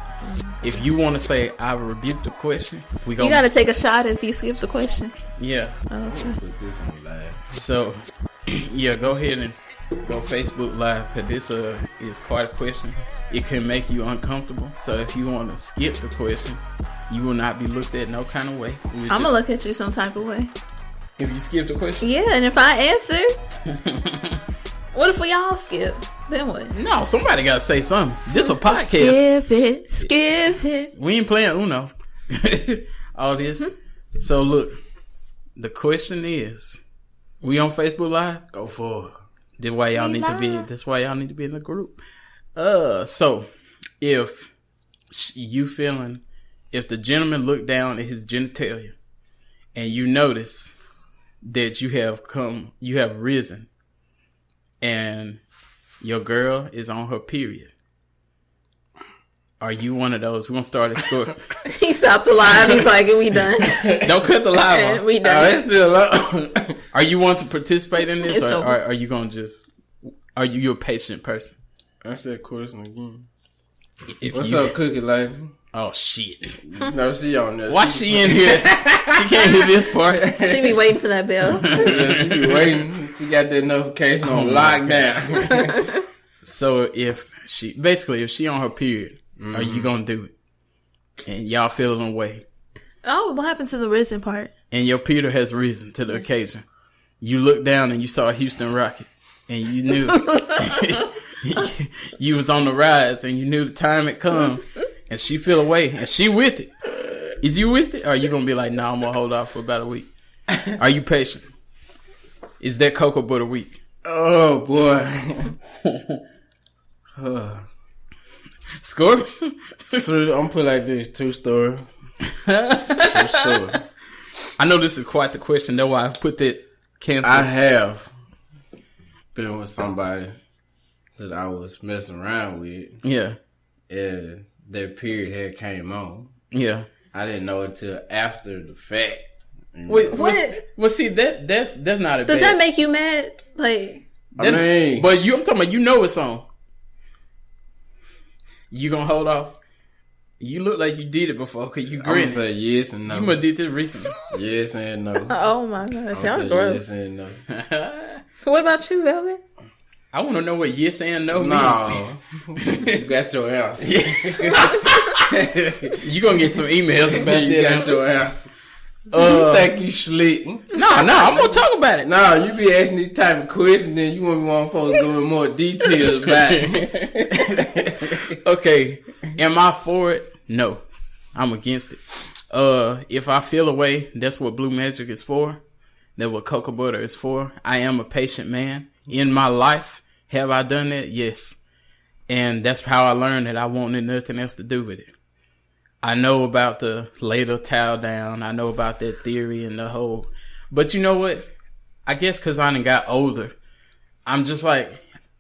If you want to say I rebuked the question, we gonna You gotta take a shot if you skip the question. yeah. Okay. Put this on live. So yeah, go ahead and go Facebook Live because this is quite a question. It can make you uncomfortable. So if you want to skip the question, you will not be looked at no kind of way. I'm gonna look at you some type of way. If you skip the question, Yeah, and if I answer, what if we all skip? Then what? no, somebody got to say something. This a podcast. Skip it. We ain't playing Uno. All this. So look, the question is, we on Facebook Live? Go for it. That's why y'all need to be. That's why y'all need to be in the group. So if if the gentleman looked down at his genitalia and you notice that you have risen, and your girl is on her period, are you one of those? We're gonna start at Scorp. He stopped the live. He's like, "We done. Don't cut the live off. We done." It's still up. Are you want to participate in this, It's or over. are you gonna just? Are you a patient person? Ask that question again. If What's you- up, Cookie Life? Oh shit! No, she on there. Why she in here? She can't hear this part. She be waiting for that bell. Yeah, she be waiting. She got that notification on lockdown. So if she on her period, are you gonna do it? And y'all feeling away, Oh, what happened to the risen part? and your Peter has risen to the occasion. You look down and you saw a Houston Rocket, and you knew you was on the rise, and you knew the time had come, and she feel away, and she with it. Is you with it, or are you gonna be like, nah, I'm gonna hold off for about a week? Are you patient? Is that cocoa butter week? Oh boy. Scorp? So I'm put like this: true story. True story. I know this is quite the question. That's why I put that cancer. I have been with somebody that I was messing around with, Yeah, and their period had came on. yeah. I didn't know it till after the fact. Wait, well, see that's not a. Does that make you mad? Like, I mean, but I'm talking about, you know it's on. You gonna hold off? You look like you did it before, cause you I'm gonna grinning. say yes and no. You must did this recently. Yes and no. oh my gosh, y'all Say gross. yes and no. What about you, Velvet? I want to know what yes and no mean. No, you got your ass. You gonna get some emails about You that? got your ass. You think you slick? No, I'm gonna talk about it. No, you be asking these type of questions, then you want folks to go in more details about it. Okay, am I for it? No, I'm against it. If I feel a way, that's what Blue Magic is for. That's what cocoa butter is for. I am a patient man. In my life, have I done that? Yes. And that's how I learned that I wanted nothing else to do with it. I know about the later towel down. I know about that theory and the whole. But you know what? I guess because I done got older, I'm just like,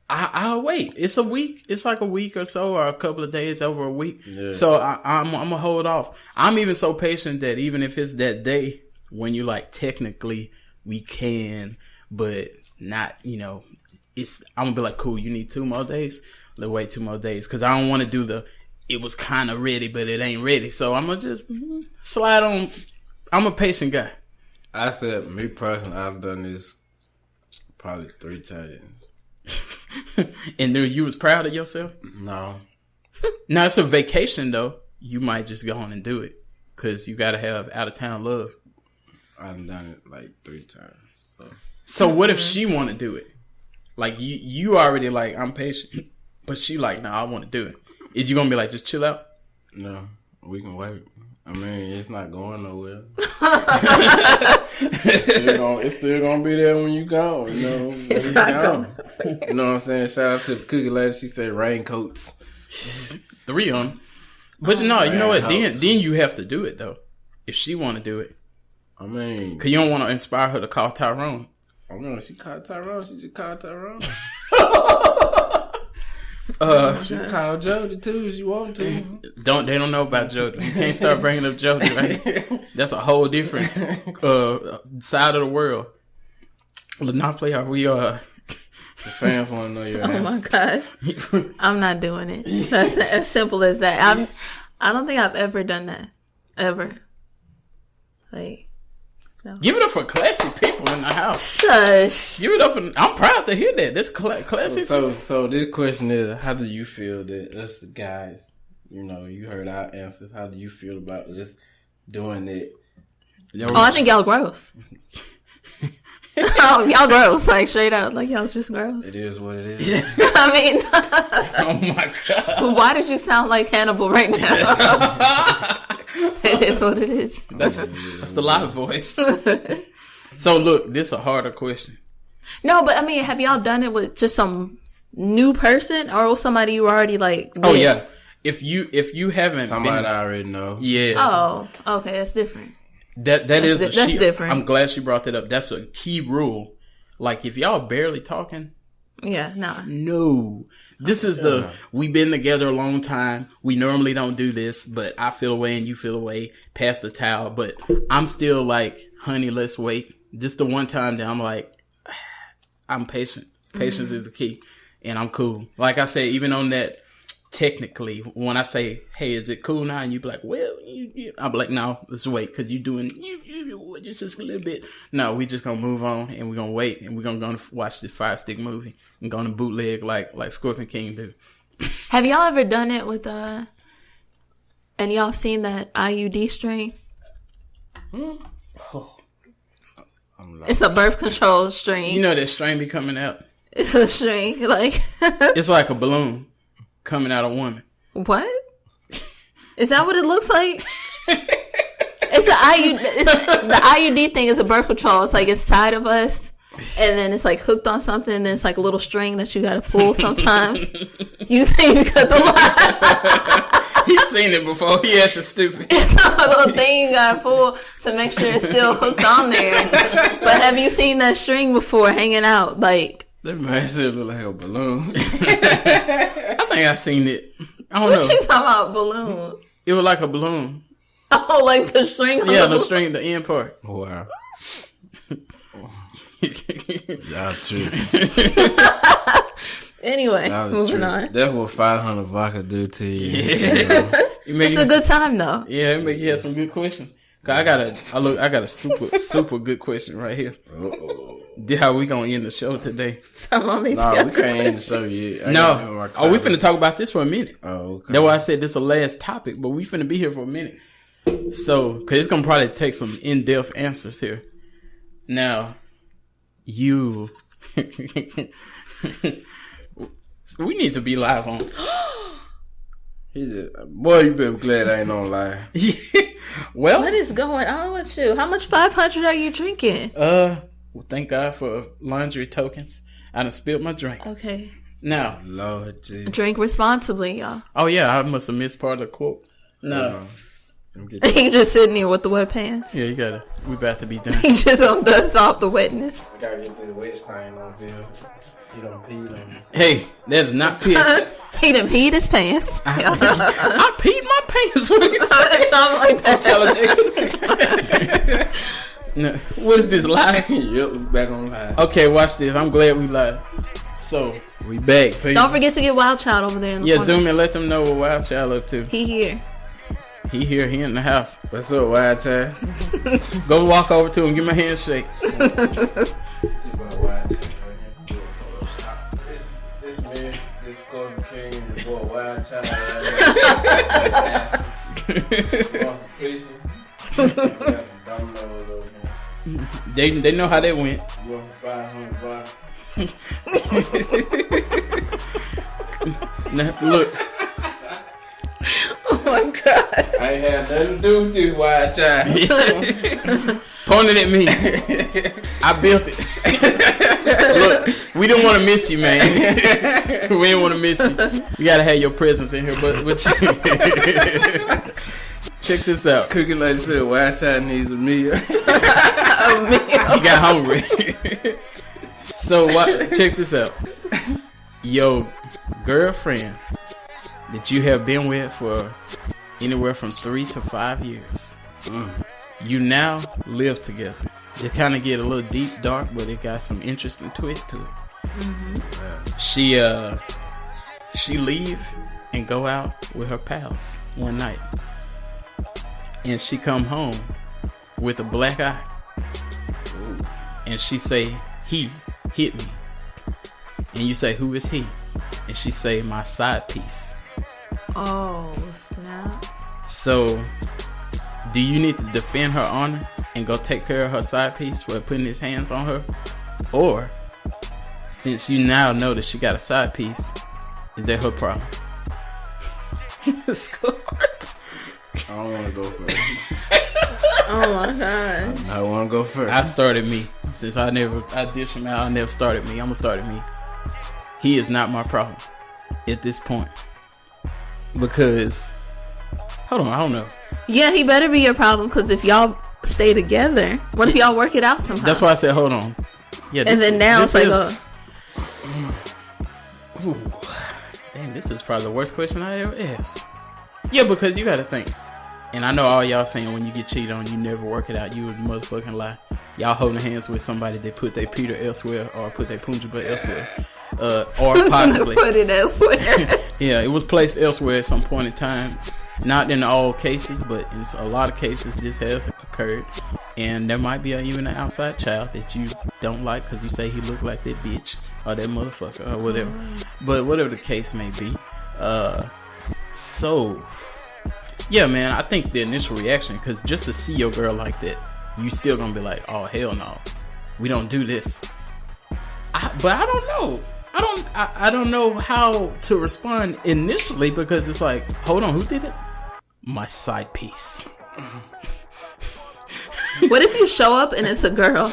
I'll wait. It's a week. It's like a week or so, or a couple of days over a week. Yeah. So I'm going to hold off. I'm even so patient that even if it's that day when you like, technically we can, but not, I'm going to be like, cool, you need 2 more days? Let's wait 2 more days. Because I don't want to do it was kind of ready, but it ain't ready. So I'm going to just slide on. I'm a patient guy. I said, me personally, I've done this probably 3 times. And then you was proud of yourself? No. Now, it's a vacation, though. You might just go on and do it. Because you got to have out-of-town love. I've done it like 3 times. So what if she want to do it? Like, you already like, I'm patient. But she like, no, I want to do it. Is you going to be like, just chill out? No, we can wait. I mean, it's not going nowhere. It's still gonna be there when you go. It's not going. You know what I'm saying? Shout out to the cookie lady. She said raincoats. 3 on them. But you know what? Then you have to do it though. If she want to do it. I mean, because you don't want to inspire her to call Tyrone. I mean, she called Tyrone. She just called Tyrone. She called Jody too if she want to. They don't know about Jody. You can't start bringing up Jody, right? That's a whole different side of the world. Lynneopoly, the fans want to know your ass. Oh my gosh, I'm not doing it. That's as simple as that. I don't think I've ever done that ever. Like. No. Give it up for classy people in the house. Shush. Give it up for. I'm proud to hear that. That's classy. So this question is: how do you feel that us guys, you heard our answers. How do you feel about us doing it? I think y'all gross. Y'all gross, like straight out, like y'all just gross. It is what it is. I mean, oh my god! Why did you sound like Hannibal right now? It is what it is. That's the live voice. So look, this is a harder question. No, but I mean, have y'all done it with just some new person or somebody you already like? Oh yeah, if you haven't, somebody I already know. Yeah. Oh, okay, that's different. That's different. I'm glad she brought that up. That's a key rule. Like if y'all barely talking. Yeah, nah. No. This is we've been together a long time. We normally don't do this, but I feel away and you feel away. Pass the towel. But I'm still like, honey, let's wait. Just the one time that I'm like, I'm patient. Patience is the key. And I'm cool. Like I say, even on that, technically, when I say, hey, is it cool now? And you be like, well, I'm like, no, let's wait. Because you doing just a little bit. No, we just going to move on and we're going to wait. And we're going to watch this Fire Stick movie and go on a bootleg like ScorpionKing do. Have y'all ever done it with, and y'all seen that IUD string? Oh. It's a birth control string. You know that string be coming out? It's a string. Like it's like a balloon coming out of a woman. What? Is that what it looks like? It's an IUD. The IUD thing is a birth control. It's like it's tied of us, and then it's like hooked on something, and then it's like a little string that you got to pull sometimes. You cut the line. He's seen it before. He acted stupid. It's a little thing you got to pull to make sure it's still hooked on there. But have you seen that string before hanging out? Like that man said look like a balloon. I think I seen it. I don't know. What you talking about, balloon? It was like a balloon. Oh, like the string. Yeah, the string, the end part. Wow. Y'all true. Anyway, moving on. That's what 500 vodka do to you. Yeah. It's a good time though. Yeah, it make you have some good questions. Cause I got a super good question right here. How we gonna end the show today? We can't end the show yet. No. Oh, we finna talk about this for a minute. Oh, okay. That's why I said this is the last topic, but we finna be here for a minute. So, cause it's gonna probably take some in-depth answers here. Now, you, we need to be live on. Boy, you better be glad I ain't on live. Well, what is going on with you? How much 500 are you drinking? Well, thank God for laundry tokens. I done spilled my drink. Okay. Now, Lord Jesus. Drink responsibly, y'all. Oh yeah, I must have missed part of the quote. No. You just sitting here with the wet pants. Yeah, you gotta. We about to be done. You just gonna dust off the wetness. I gotta get the wet stain on Phil. He don't pee on this. Hey, that is not piss. He done peed his pants. I peed my pants. What you say? Something like that. No, what is this live? Yep, we back on live. Okay, watch this. I'm glad we live. So we back. Please. Don't forget to get WildChild over there in the corner. Zoom and let them know what WildChild up to. He here. He here. He in the house. What's up, WildChild? Go walk over to him. Give him a handshake. See about WildChild. This man, this ScorpionKing, the boy WildChild. You want some pizza? We got some dominoes over here. They know how that went. You want 500 bucks? Now, look. Oh my God. I ain't had nothing to do with this WildChild. Pointed at me. I built it. Look, we didn't want to miss you, man. We didn't want to miss you. You gotta have your presence in here, but check this out. Cooking like said, WildChild needs a meal. You got hungry. So check this out. Your girlfriend that you have been with for anywhere from 3 to 5 years. You now live together. It kind of get a little deep, dark, but it got some interesting twist to it. She leave and go out with her pals one night, and she come home with a black eye. And she say, "He hit me." And you say, "Who is he?" And she say, "My side piece." Oh, snap. So, do you need to defend her honor and go take care of her side piece for putting his hands on her? Or, since you now know that she got a side piece, is that her problem? I don't want to go first. Oh my gosh. I want to go first. I started me. Since I dished him out, I never started me. I'm going to start at me. He is not my problem at this point. Because, hold on, I don't know. Yeah, he better be your problem, because if y'all stay together, what if y'all work it out somehow? That's why I said, hold on. Yeah, and then now it's like, damn, this is probably the worst question I ever asked. Yeah, because you got to think. And I know all y'all saying when you get cheated on, you never work it out. You would motherfucking lie. Y'all holding hands with somebody that put their Peter elsewhere or put their Punjaba elsewhere. Or possibly. Put it elsewhere. Yeah, it was placed elsewhere at some point in time. Not in all cases, but in a lot of cases this has occurred. And there might be even an outside child that you don't like because you say he looked like that bitch or that motherfucker or whatever. But whatever the case may be. So, yeah, man, I think the initial reaction, because just to see your girl like that, you still gonna be like, oh, hell no. We don't do this. But I don't know. I don't know how to respond initially because it's like, hold on, who did it? My side piece. What if you show up and it's a girl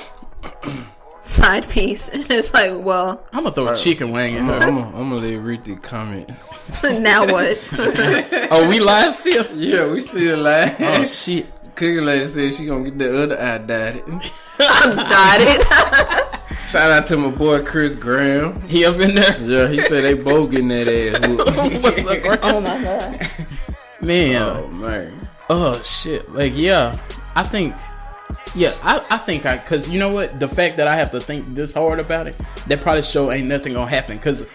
side piece and it's like, well, I'm gonna throw a chicken wing at her. I'm gonna let you read the comments. Now what? Oh, we live still? Yeah, we still live. Oh shit. Cooking lady said she gonna get the other eye dyed. Dyed it. Shout out to my boy Chris Graham. He up in there? Yeah, he said they both getting that ass whooped. What's up, Graham? Oh my god. Man. Oh man. Oh shit! Like I think because you know what, the fact that I have to think this hard about it, that probably show ain't nothing gonna happen. Because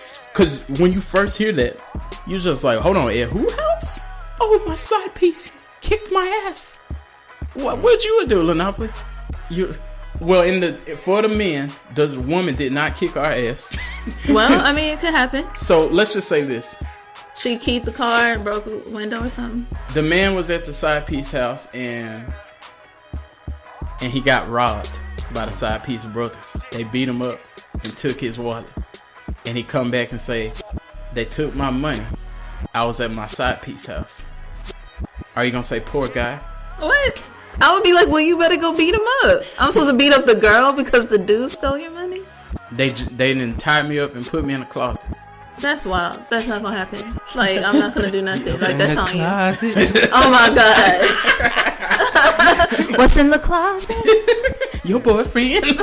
when you first hear that, you're just like, hold on, at who house? Oh, my side piece kicked my ass. What'd you do, Lynneopoly? For the men, the woman did not kick our ass. Well, I mean, it could happen. So let's just say this. She keyed the car and broke a window or something. The man was at the side piece house and he got robbed by the side piece brothers. They beat him up and took his wallet. And he come back and say, they took my money. I was at my side piece house. Are you gonna say poor guy? What? I would be like, well, you better go beat him up. I'm supposed to beat up the girl because the dude stole your money? They didn't tie me up and put me in a closet. That's wild. That's not gonna happen. Like, I'm not gonna do nothing. Like, that's on you. Oh my god. What's in the closet? Your boyfriend. You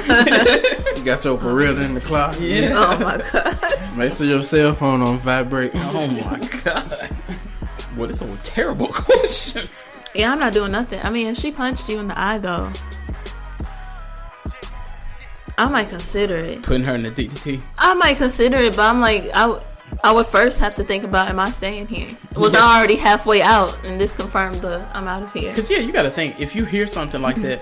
got your gorilla in the closet. Yeah. Oh my god. Make sure your cell phone on vibrate. Oh my god. What is a terrible question? Yeah, I'm not doing nothing. I mean, if she punched you in the eye, though, I might consider it. Putting her in the DDT? I might consider it, but I'm like, I would first have to think about, am I staying here? Was I already halfway out, and this confirmed I'm out of here? Because, you got to think, if you hear something like that,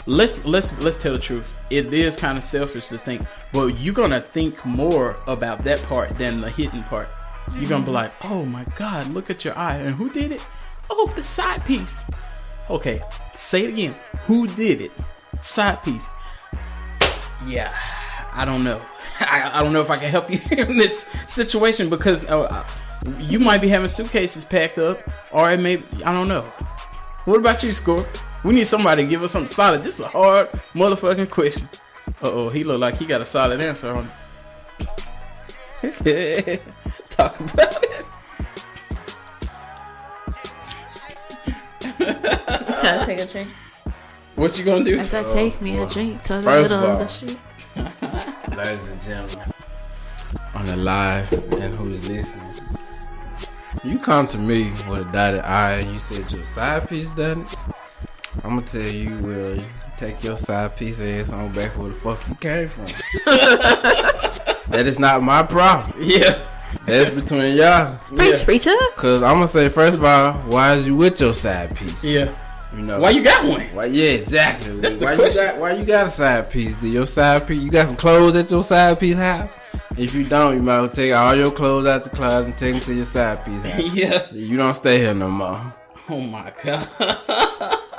let's tell the truth. It is kind of selfish to think, but you're going to think more about that part than the hitting part. You're going to be like, oh my God, look at your eye. And who did it? Oh, the side piece. Okay, say it again. Who did it? Side piece. Yeah, I don't know. I don't know if I can help you in this situation because you might be having suitcases packed up, or it may, I don't know. What about you, Scorp? We need somebody to give us something solid. This is a hard motherfucking question. He look like he got a solid answer on it. Talk about it. Gotta take a drink. What you gonna do? As I take me a drink to the First middle of of all, the street. ladies and gentlemen, on the live and who is listening, you come to me with a dotted I and you said your side piece done it. I'm gonna tell you, well, you take your side piece ass on back where the fuck you came from. That is not my problem. Yeah. That's between y'all. Preach, preacher. Cause I'm gonna say, first of all, why is you with your side piece? Yeah. You know, why you got one? Why? Yeah, exactly. That's the question. Why you got a side piece? Do your side piece? You got some clothes at your side piece house? If you don't, you might well take all your clothes out the closet and take them to your side piece house. Yeah. You don't stay here no more. Oh my God.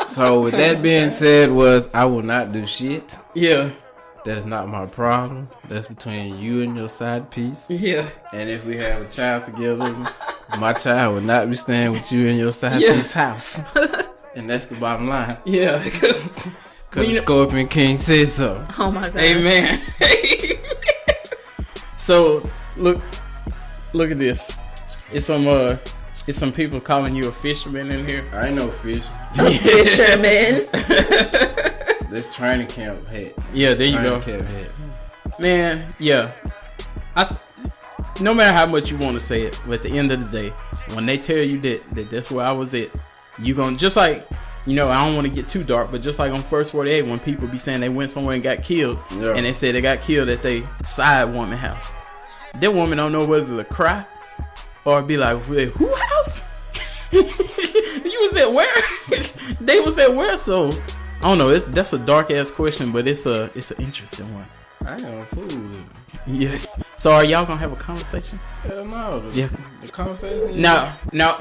So with that being said, I will not do shit. Yeah. That's not my problem. That's between you and your side piece. Yeah. And if we have a child together, my child will not be staying with you in your side piece house. And that's the bottom line. Yeah, because ScorpionKing said so. Oh my God. Amen. So look at this. It's some people calling you a fisherman in here. I ain't no fish. Fisherman. This training camp hat. Yeah, there you go. Training camp hat. Man, yeah. No matter how much you want to say it, but at the end of the day, when they tell you that that's where I was at, you gonna, just like, I don't want to get too dark, but just like on First 48, when people be saying they went somewhere and got killed, and they said they got killed at their side woman house, that woman don't know whether to cry or be like, who house? You was at where? They was at where? So I don't know. That's a dark ass question, but it's an interesting one. I ain't no fool. Yeah. So are y'all gonna have a conversation? Hell no. Yeah. The conversation. Now,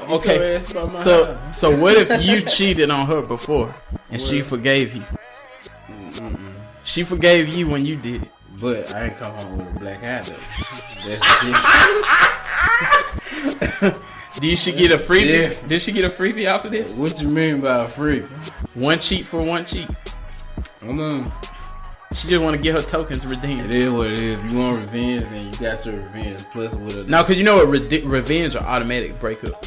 okay. So what if you cheated on her before and she forgave you? She forgave you when you did it. But I ain't come home with a black eye though. That's different. Did she get a freebie? Yeah. Did she get a freebie off of this? What you mean by a freebie? One cheat for one cheat. She just want to get her tokens redeemed. It is what it is. If you want revenge, then you got your revenge. Plus with a no, because you know what? Revenge or automatic breakup.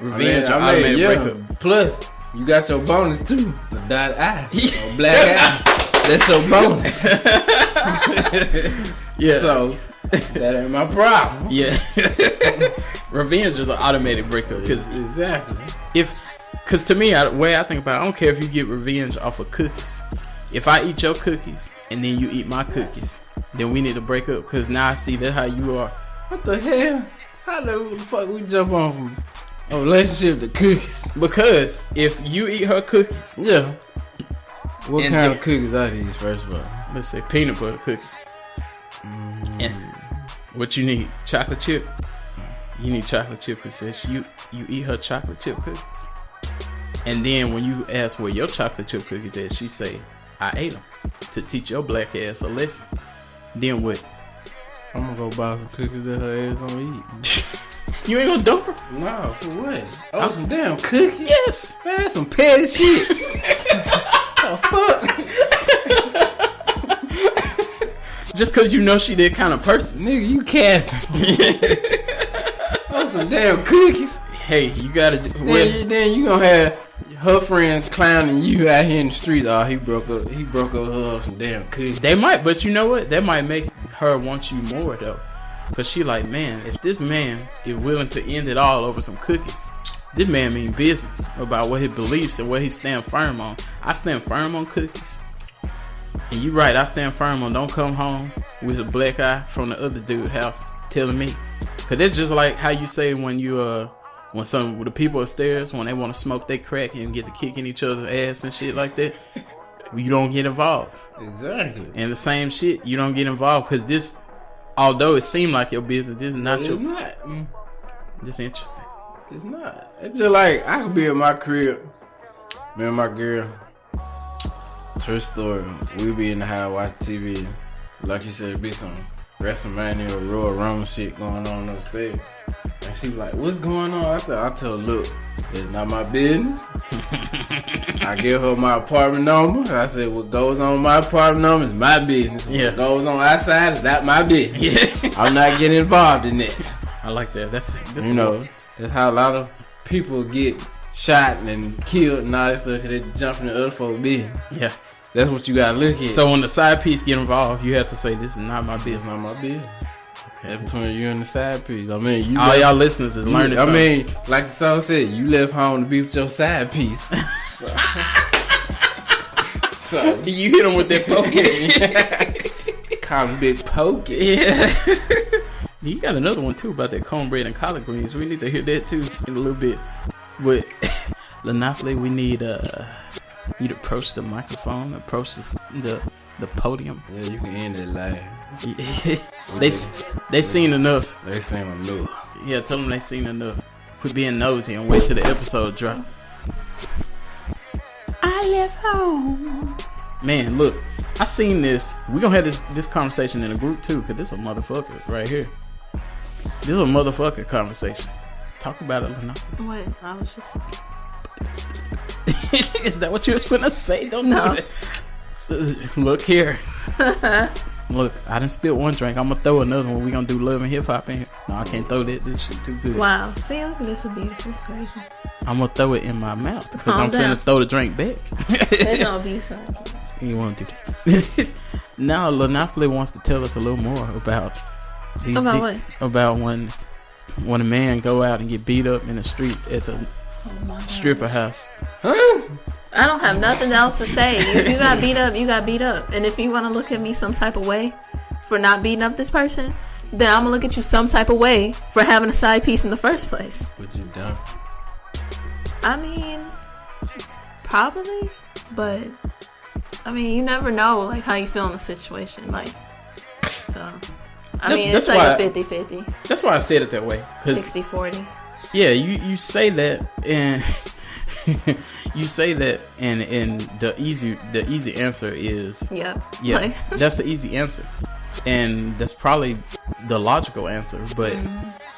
Revenge or automatic breakup. Plus, you got your bonus too. The dot eye. Or black eye. That's your bonus. Yeah. So that ain't my problem. Yeah. Revenge is an automatic breakup. Because exactly. If Because to me, the way I think about it, I don't care if you get revenge off of cookies. If I eat your cookies and then you eat my cookies, then we need to break up. Because now I see that's how you are. What the hell? How the fuck we jump on from a relationship to cookies? Because if you eat her cookies, Yeah. What And kind then- of cookies are these, first of all? let's say peanut butter cookies. And what you need? Chocolate chip? You need chocolate chip because you eat her chocolate chip cookies. And then when you ask where your chocolate chip cookies at, she say, I ate them to teach your black ass a lesson. Then what? I'm gonna go buy some cookies that her ass don't eat. You ain't gonna dump her? No, for what? Oh, some damn cookies? Yes. Man, that's some petty shit. Oh, fuck. Just because you know she that kind of person. Nigga, you capping. Oh, some damn cookies. Hey, you gotta do. Then you gonna have her friends clowning you out here in the streets. Oh, he broke up her some damn cookies. They might, but you know what? That might make her want you more though. Cause she like, man, if this man is willing to end it all over some cookies, this man mean business about what he believes and what he stand firm on. I stand firm on cookies. And you right, I stand firm on don't come home with a black eye from the other dude's house telling me. Cause it's just like how you say when you when some the people upstairs when they want to smoke they crack and get to kicking each other's ass and shit like that. You don't get involved. Exactly. And the same shit, you don't get involved because this, although it seemed like your business, this is not But your. it's not. Just interesting. It's not. It's just like I could be at my crib, me and my girl. True story. We be in the house watching TV. Like you said, be some WrestleMania or Royal Rumble shit going on upstairs. And she be like, "What's going on?" I told her, "Look, it's not my business." I give her my apartment number. I said, "What goes on my apartment number is my business. Yeah. What goes on outside is not my business. Yeah. I'm not getting involved in that." I like that. That's You know, that's how a lot of people get shot and killed and all that stuff because they jump in the other folks' business. Yeah. That's what you gotta look at. So when the side piece get involved, you have to say this is not my it's business. not my business. That's between you and the side piece. I mean, you All left- y'all listeners is learning I something. mean, like the song said, you left home to be with your side piece. So you hit them with that poke. call him Big Poke. Yeah. You got another one too about that cornbread and collard greens. We need to hear that too in a little bit. But Lynneopoly, we need you to approach the microphone, approach the podium. Yeah, you can end it live. They seen enough. They saying a new. Yeah, tell them they seen enough. Quit being nosy and wait till the episode drop. I left home. Man, look, I seen this. We gonna have this conversation in a group too, cause this a motherfucker right here. This is a motherfucker conversation. Talk about it, Lena. What? I was just. Is that what you was gonna say? Don't No. do that. Look here. Look, I done spilled one drink. I'm gonna throw another one. We gonna do love and hip hop in here. No, I can't throw that. This shit too good. Wow. See, look at this abuse. It's crazy. I'm gonna throw it in my mouth because Calm I'm down. finna throw the drink back. There's no abuse. Right? You want to do that? Now, Lynneopoly wants to tell us a little more about these About what? About when a man go out and get beat up in the street at the stripper house. I don't have nothing else to say. If you got beat up, you got beat up. And if you want to look at me some type of way for not beating up this person, then I'm going to look at you some type of way for having a side piece in the first place. What you done? I mean, probably. But, I mean, you never know, like, how you feel in a situation. Like, so, I mean, it's That's like why- a 50-50, That's why I said it that way. 'Cause 60-40. yeah, you say that and you say that and the easy answer is Yep. yeah. Like, That's the easy answer. And that's probably the logical answer. But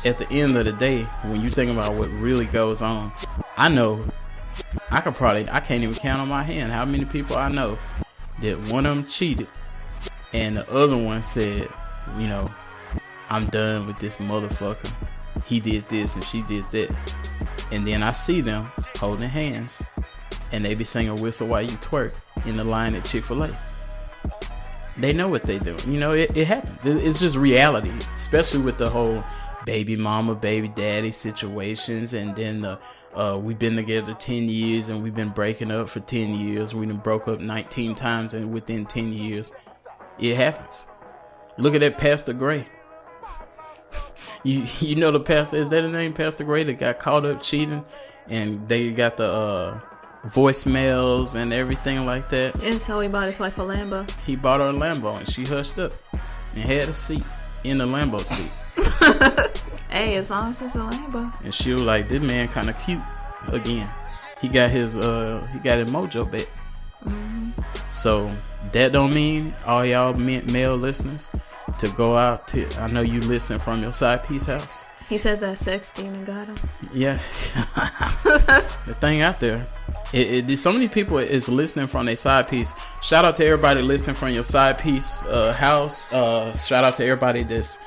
at the end of the day, when you think about what really goes on, I know I can't even count on my hand how many people I know that one of them cheated and the other one said, you know, I'm done with this motherfucker. He did this and she did that. And then I see them holding hands and they be singing Whistle While You Twerk in the line at Chick-fil-A. They know what they do. You know, it happens. It's just reality, especially with the whole baby mama, baby daddy situations, and then we've been together 10 years and we've been breaking up for 10 years. We done broke up 19 times and within 10 years. It happens. Look at that Pastor Gray. You know the pastor, is that the name, Pastor Gray, that got caught up cheating, and they got the voicemails and everything like that. And so he bought his wife a Lambo. He bought her a Lambo, and she hushed up and had a seat in the Lambo seat. Hey, as long as it's a Lambo. And she was like, this man kind of cute again. He got his mojo back. Mm-hmm. So that don't mean all y'all male listeners to go out to, I know you listening from your side piece house. He said that sex demon got him. Yeah. The thing out there, so many people is listening from their side piece. Shout out to everybody listening from your side piece house. Shout out to everybody that's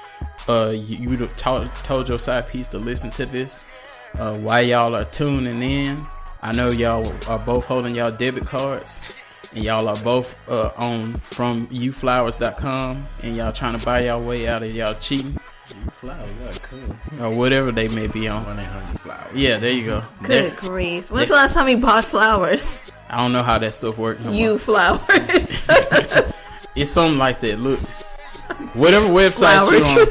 you told your side piece to listen to this. While y'all are tuning in, I know y'all are both holding y'all debit cards, and y'all are both on from youflowers.com, and y'all trying to buy y'all way out of y'all cheating. Flowers, cool. Or whatever they may be on. 1-800-Flowers. Yeah, there you go. Good grief. When's the last time you bought flowers? I don't know how that stuff works. No you flowers. It's something like that. Look, whatever website you on,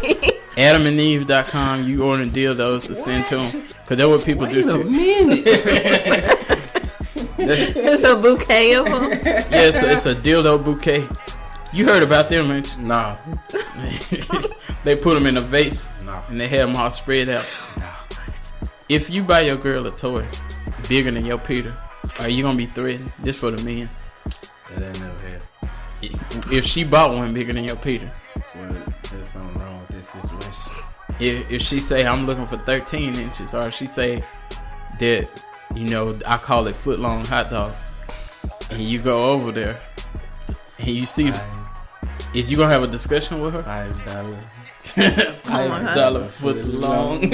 AdamandEve.com, you order dildos to send to them. Because that's what people do too. It's a bouquet of them. Yeah, it's a dildo bouquet. You heard about them, ain't you? Nah. They put them in a vase, Nah. and they have them all spread out. Nah. If you buy your girl a toy bigger than your Peter, are you gonna be threatened? This for the men. That ain't never happened. If she bought one bigger than your Peter, Well, there's something wrong with this situation. if she say I'm looking for 13 inches, or she say that, you know, I call it foot long hot dog, and you go over there and you see, is you gonna have a discussion with her? $5. $5 foot long.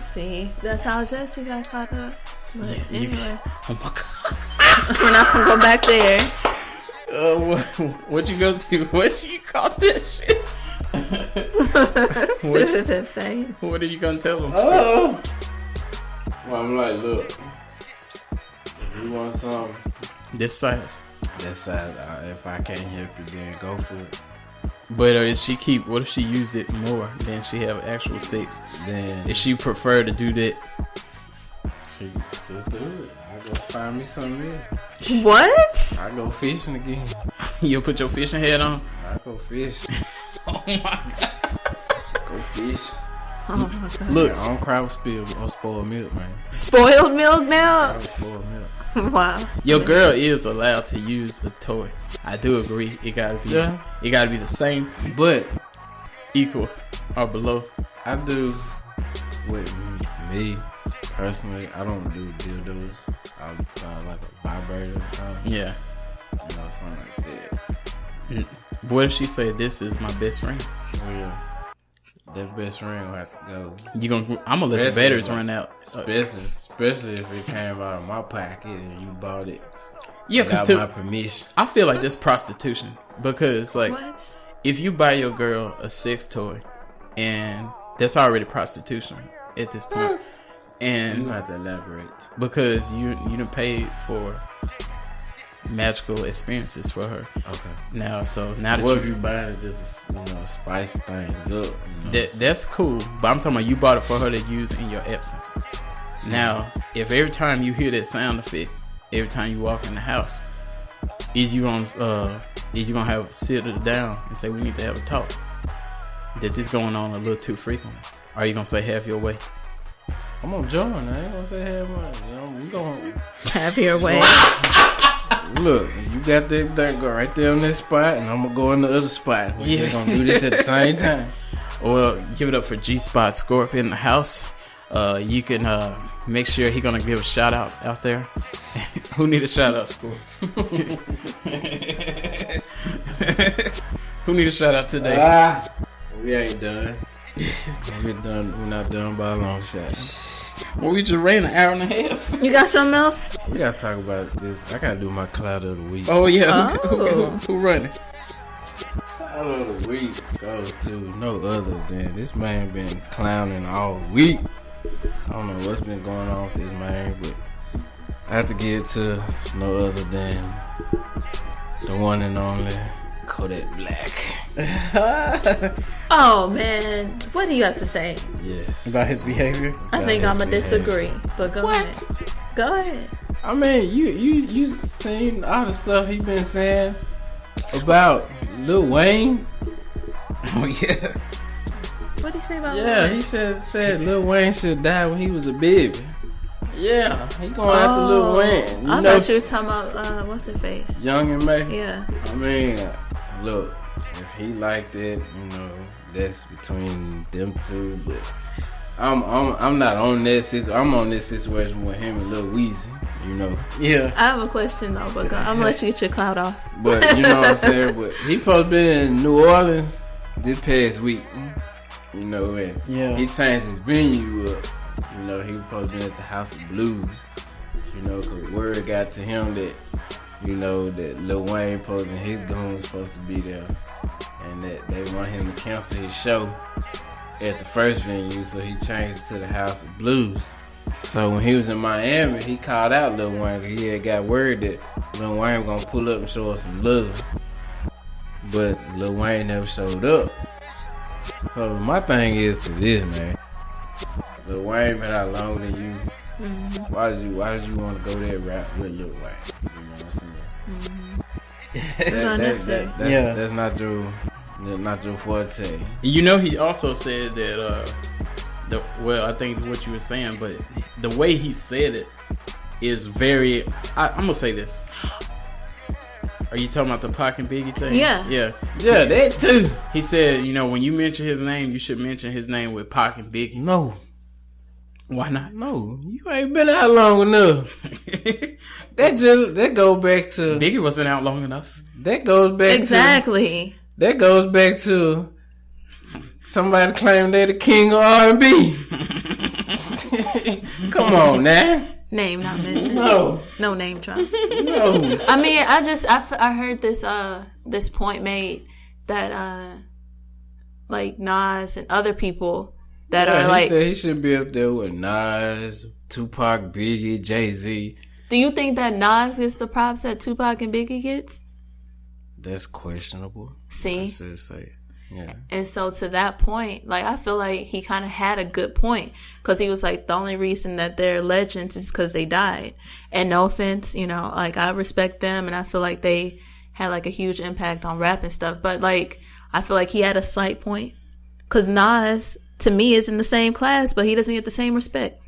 See, that's how Jesse got caught up. But anyway, Oh my god. we're not gonna go back there. What you go to? What you call this shit? This is insane. What are you gonna tell them? Oh. Well, I'm like, look, if you want some, This size. that side, if I can't help you, then go for it. But if she what if she use it more than she have actual sex? Then If she prefer to do that, she just do it. I go find me something else. What? I go fishing again. you'll put your fishing head on. I go fish. Oh my god. Go fish. Oh my god. Look, I don't cry with spoiled milk, man. Spoiled milk I now? was spoiled milk. Wow. your girl is allowed to use a toy. I do agree. It gotta be. Yeah. It gotta be the same, But equal, or below. I do with me personally. I don't do dildos. I like a vibrator or something. Yeah. You know, something like that. What if she say this is my best friend? Yeah. That best friend will have to go. I'm gonna let the batteries run out. Especially if it came out of my pocket and you bought it. Yeah, without because my permission. I feel like that's prostitution. Because like, What? if you buy your girl a sex toy, and that's already prostitution at this point, You and have to elaborate. because you done paid for magical experiences for her. Okay. Now that What if you buy it just spice things up? that's cool, but I'm talking about you bought it for her to use in your absence. Now, if every time you hear that sound effect, every time you walk in the house, is you gonna have sit her down and say we need to have a talk? That this going on a little too frequently? Or are you gonna say have your way? I'm gonna join. I ain't gonna say have money. We gonna Have your way. look. You got that thing go right there on this spot, and I'm gonna go in the other spot. We're just gonna do this at the same time. Well, give it up for G-Spot Scorp in the house. You can make sure he gonna give a shout out there. Who need a shout out, Scorp? Who need a shout out today? We ain't done. We're not done by a long shot. Well, we just ran an hour and a half. You got something else? We gotta talk about this. I gotta do my cloud of the week. Oh yeah, Oh. Who running? Out of the week goes to no other than this man been clowning all week. I don't know what's been going on with this man, but I have to give it to no other than the one and only Kodak Black. Oh man, what do you have to say? Yes. About his behavior? I think I'm gonna disagree, but go ahead. Go ahead. I mean, you seen all the stuff he been saying about Lil Wayne? Oh yeah. What did he say about Yeah, he said Lil Wayne should die when he was a baby. Yeah, he going after Lil Wayne. I thought you was talking about what's her face? Young and May. Yeah. I mean, look, if he like that, that's between them two. But I'm not on that. I'm on this situation with him and Lil Weezy. Yeah. I have a question though, but I'm gonna let you get your clout off. But you know what I'm saying. But he supposed to be in New Orleans this past week. And he changed his venue up. He was supposed to be at the House of Blues. Cause word got to him that that Lil Wayne supposed and his goons supposed to be there, and that they want him to cancel his show at the first venue, so he changed it to the House of Blues. So when he was in Miami, he called out Lil Wayne because he had got word that Lil Wayne was gonna pull up and show us some love, but Lil Wayne never showed up. So my thing is to this, man. Lil Wayne been out longer than you. Mm-hmm. Why did you want to go there rap with Lil Wayne? You know what I'm saying? Mm-hmm. That's not your forte. He also said that I think what you were saying, but the way he said it is very. I'm gonna say this. Are you talking about the Pac and Biggie thing? Yeah, that too. He said, when you mention his name, you should mention his name with Pac and Biggie. No. Why not? No, you ain't been out long enough. that goes back to Biggie wasn't out long enough. That goes back exactly. That goes back to somebody claiming they're the king of R&B. Come on, now. Name not mentioned. No name drops. No. I mean, I heard this point made that like Nas and other people that are like. He said he should be up there with Nas, Tupac, Biggie, Jay-Z. Do you think that Nas gets the props that Tupac and Biggie gets? That's questionable. See? I should say. Yeah. And so to that point, like, I feel like he kind of had a good point, because he was like, the only reason that they're legends is because they died. And no offense, like, I respect them and I feel like they had like a huge impact on rap and stuff. But like, I feel like he had a slight point, because Nas, to me, is in the same class, but he doesn't get the same respect.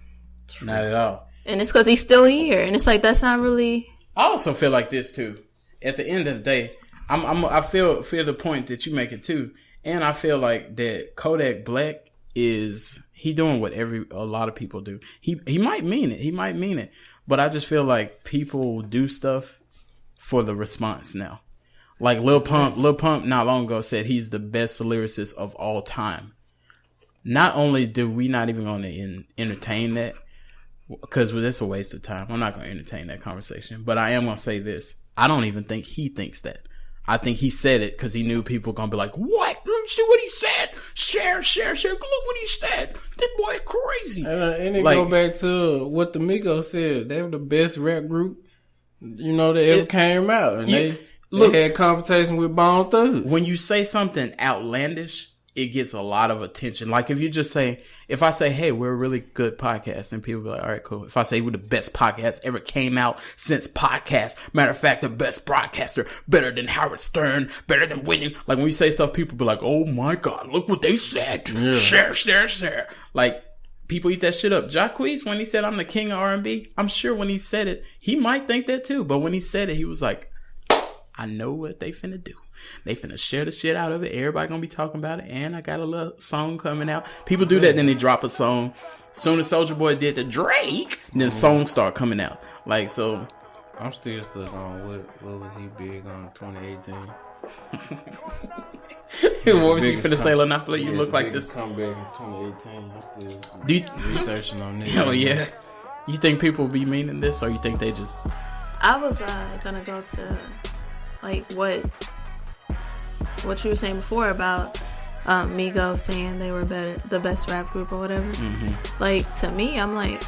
Not at all. And it's because he's still here. And it's like, that's not really. I also feel like this too. At the end of the day, I feel the point that you make it too. And I feel like that Kodak Black he doing what a lot of people do. He might mean it. But I just feel like people do stuff for the response now. Like Lil Pump not long ago said he's the best lyricist of all time. Not only do we not even going to entertain that, because that's a waste of time. I'm not going to entertain that conversation. But I am going to say this. I don't even think he thinks that. I think he said it because he knew people were going to be like, what? See what he said? Share. Look what he said. This boy is crazy. And it go back to what the Migos said. They were the best rap group, that ever came out. And they had competition with Bone Thugs. When you say something outlandish, it gets a lot of attention. Like if I say, hey, we're a really good podcast, and people be like, all right, cool. If I say we're the best podcast ever came out since podcast, matter of fact, the best broadcaster, better than Howard Stern, better than Whitney. Like when you say stuff, people be like, oh my God, look what they said. Yeah. Share. Like people eat that shit up. Jacquees, when he said I'm the king of R&B, I'm sure when he said it, he might think that too. But when he said it, he was like, I know what they finna do. They finna share the shit out of it. Everybody gonna be talking about it. And I got a little song coming out. People do that, then they drop a song. Soon as Soulja Boy did the Drake, then songs start coming out. Like, so. I'm still stuck on what was he big on 2018? What was he finna say, Lynneopoly? You look like this. Comeback in 2018. I'm still researching on this. Oh, yeah. You think people be meaning this, or you think they just. I was gonna go to like what what you were saying before about Migos saying they were the best rap group or whatever. Mm-hmm. Like, to me, I'm like,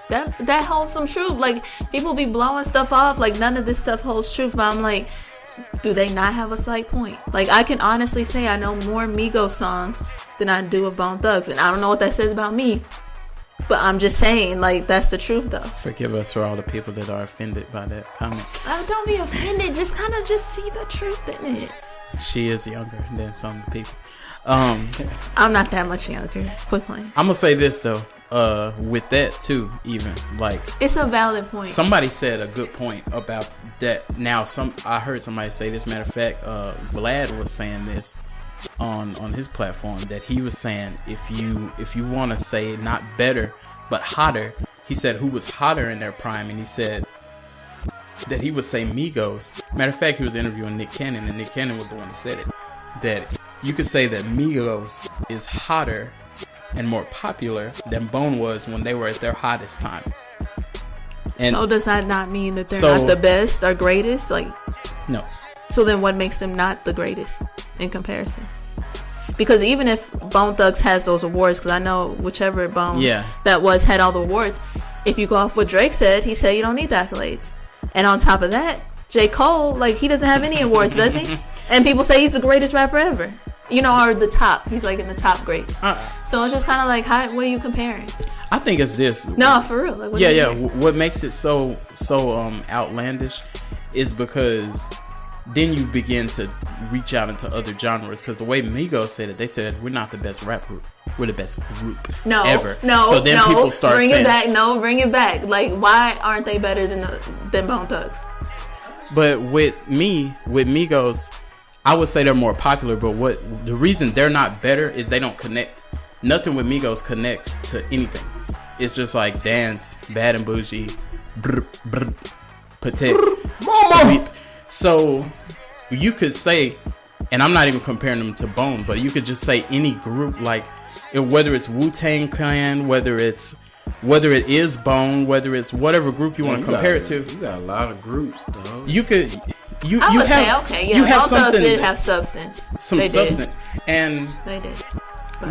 that holds some truth. Like, people be blowing stuff off, like none of this stuff holds truth, but I'm like, do they not have a slight point? Like, I can honestly say I know more Migos songs than I do of Bone Thugs, and I don't know what that says about me, but I'm just saying, like, that's the truth, though. Forgive us for all the people that are offended by that comment. Don't be offended. Just kind of just see the truth in it. She is younger than some people. I'm not that much younger. Quit playing. I'm gonna say this though. With that too, even like it's a valid point. Somebody said a good point about that. Now, I heard somebody say this. Matter of fact, Vlad was saying this on his platform, that he was saying if you want to say not better but hotter, he said who was hotter in their prime, and he said that he would say Migos. Matter of fact, he was interviewing Nick Cannon, and Nick Cannon was the one who said it, that you could say that Migos is hotter and more popular than Bone was when they were at their hottest time. And so does that not mean that they're not the best or greatest? Like, no. So then what makes them not the greatest in comparison? Because even if Bone Thugs has those awards, because I know whichever Bone that was had all the awards, if you go off what Drake said, he said you don't need the accolades. And on top of that, J. Cole, like, he doesn't have any awards, does he? And people say he's the greatest rapper ever. You know, or the top. He's like in the top grades. So it's just kind of like, what are you comparing? I think it's this. No, for real. Like, what makes it so outlandish is because then you begin to reach out into other genres. Because the way Migos said it, they said, we're not the best rap group. We're the best group ever. So then people start bring saying, it back. No, bring it back. Like, why aren't they better than Bone Thugs? But with Migos, I would say they're more popular, but the reason they're not better is they don't connect. Nothing with Migos connects to anything. It's just like dance, bad and bougie, brr, brr, petite, so you could say, and I'm not even comparing them to Bone, but you could just say any group, like whether it's Wu-Tang Clan, whether it is Bone, whether it's whatever group you want to compare it to. You got a lot of groups, though. You could. I would say, okay, yeah, Bone Thugs did have substance. Substance. And they did.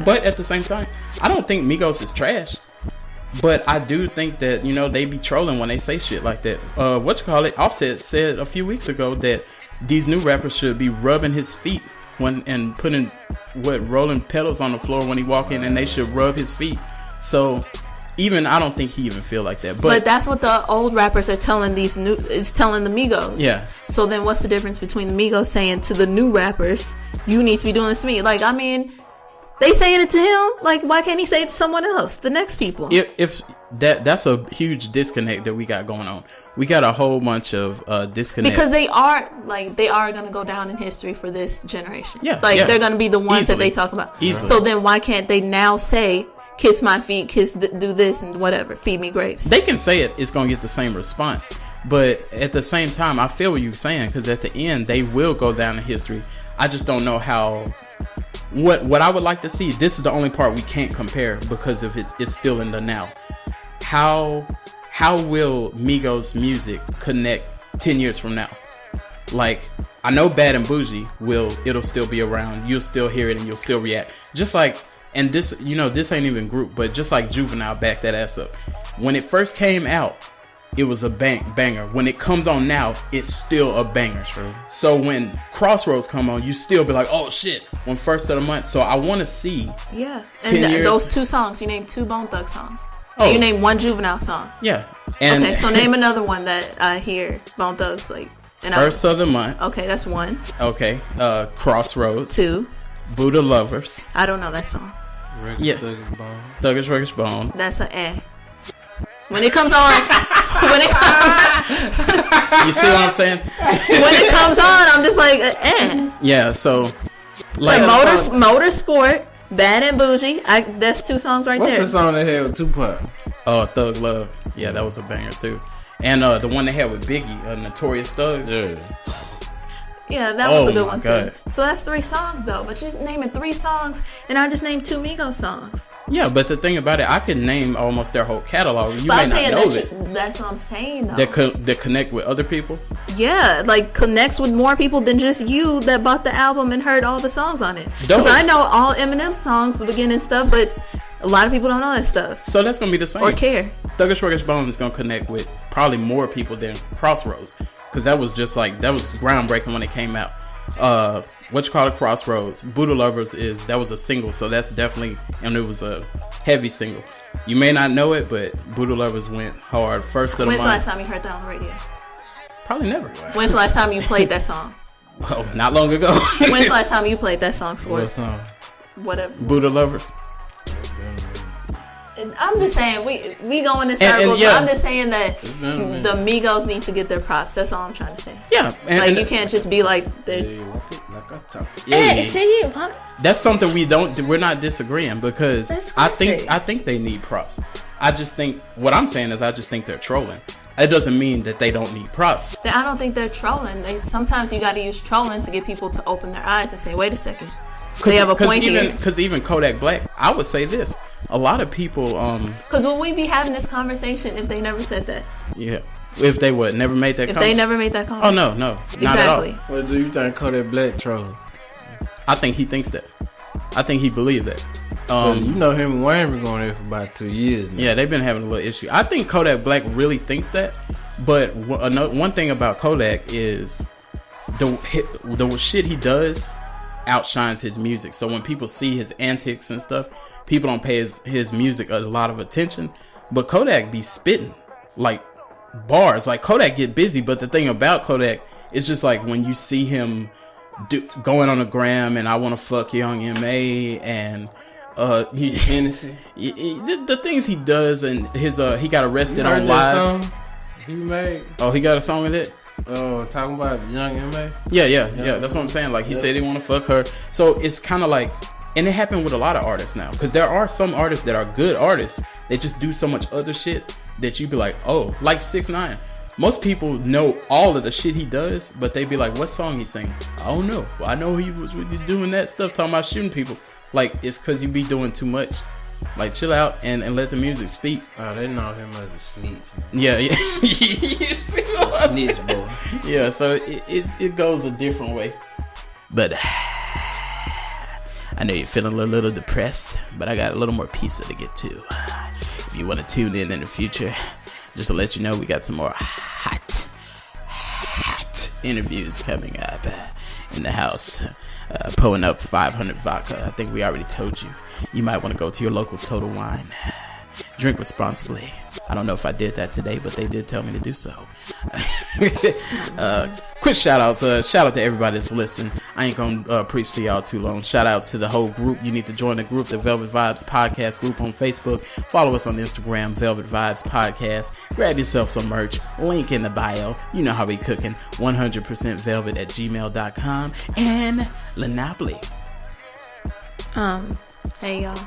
But at the same time, I don't think Migos is trash. But I do think that, they be trolling when they say shit like that. Offset said a few weeks ago that these new rappers should be rubbing his feet and putting rolling pedals on the floor when he walk in, and they should rub his feet. So I don't think he even feel like that. But that's what the old rappers are telling telling the Migos. Yeah. So then what's the difference between the Migos saying to the new rappers, you need to be doing this to me? Like, I mean, they saying it to him. Like, why can't he say it to someone else, the next people? If that's a huge disconnect that we got going on. We got a whole bunch of disconnect. Because they are going to go down in history for this generation. Yeah. They're going to be the ones that they talk about. Easily. So then why can't they now say, kiss my feet, do this and whatever, feed me grapes? They can say it's going to get the same response. But at the same time, I feel what you're saying, because at the end, they will go down in history. I just don't know how. What I would like to see, this is the only part we can't compare because of it's still in the now. How will Migos music connect 10 years from now? Like, I know Bad and Bougie it'll still be around. You'll still hear it and you'll still react. Just like, and this, this ain't even group, but just like Juvenile, back that ass up. When it first came out, it was a banger. When it comes on now, it's still a banger. True. So when Crossroads come on, you still be like, oh shit, on first of the month. So I want to see. Yeah. And those two songs, you named 2 Bone Thugs songs. Oh. And you named 1 Juvenile song. Yeah. And okay, so name another one that I hear Bone Thugs like. And first of the month. Okay, that's 1. Okay. Crossroads. 2. Buddha Lovers. I don't know that song. Thuggish Bone. That's a When it comes on, you see what I'm saying? When it comes on, I'm just like, Yeah, so like Motorsport, Bad and Bougie. That's 2 songs there. What's the song they had with Tupac? Oh, Thug Love. Yeah, that was a banger too. And the one they had with Biggie, Notorious Thugs. Yeah, that was Oh a good my one God. too. So that's 3 songs though, but you're naming 3 songs, and I just named 2 Migos songs. Yeah, but the thing about it, I could name almost their whole catalog. You But may I'm not saying know that that's what I'm saying though. that connect with other people. Yeah, like connects with more people than just you that bought the album and heard all the songs on it. Because Those- I know all Eminem songs, the beginning stuff, but a lot of people don't know that stuff So that's gonna be the same. or care. Thuggish Ruggish Bone is gonna connect with probably more people than Crossroads, because that was groundbreaking when it came out. What you call it, Crossroads. Buddha Lovers that was a single, so that's definitely, and it was a heavy single. You may not know it, but Buddha Lovers went hard. First of the When's the last month. time you heard that on the radio? Probably never. When's the last time you played that song? Oh, not long ago. When's the last time you played that song, What Squirt? song? Whatever. Buddha Lovers. And I'm just saying, we go in circles, yeah. but I'm just saying that the Migos need to get their props. That's all I'm trying to say. Yeah, Like, you can't just be like, they're... Yeah. That's something we're not disagreeing, because That's I crazy. think they need props. I just think what I'm saying is I just think they're trolling. It doesn't mean that they don't need props. I don't think they're trolling. Sometimes you got to use trolling to get people to open their eyes and say, wait a second. They have a point here. Because even Kodak Black, I would say this. A lot of people, Because would we be having this conversation if they never said that? yeah, if they would never made that If comment. they never made that comment? Oh, no, not Exactly. at all. What do you think Kodak Black trolling? I think he thinks that. I think he believed that. You know him and Wayne been going there for about 2 years now. Yeah, they've been having a little issue. I think Kodak Black really thinks that. But one thing about Kodak is the shit he does outshines his music. So when people see his antics and stuff, people don't pay his music a lot of attention. But Kodak be spitting like bars. Like, Kodak get busy, but the thing about Kodak is just like when you see him going on the gram and I want to fuck Young M.A. and the things he does, and his he got arrested on live. Song he made? Oh, he got a song with it? Oh, talking about Young M.A.? Yeah. That's what I'm saying. Like, he said he want to fuck her. So it's kind of like, and it happened with a lot of artists now, because there are some artists that are good artists that just do so much other shit that you be like, oh, like 6ix9ine. Most people know all of the shit he does, but they be like, what song he singing? I don't know. Well, I know he was doing that stuff, talking about shooting people. Like, it's because you be doing too much. Like, chill out and let the music speak. Oh, they know him as a snitch. Yeah. You see what I'm saying? Snitch boy. Yeah, so it goes a different way. But I know you're feeling a little depressed, but I got a little more pizza to get to. If you want to tune in the future, just to let you know, we got some more hot interviews coming up in the house. Pulling up 500 vodka. I think we already told you. You might want to go to your local Total Wine. Drink responsibly. I don't know if I did that today, but they did tell me to do so. Quick shout outs. Shout out to everybody that's listening. I ain't gonna preach to y'all too long. Shout out to the whole group. You need to join the group, the Velvet Vibes Podcast group on Facebook. Follow us on Instagram, Velvet Vibes Podcast. Grab yourself some merch. Link in the bio. You know how we cooking. 100%velvet@gmail.com. And Lynneopoly. Hey y'all,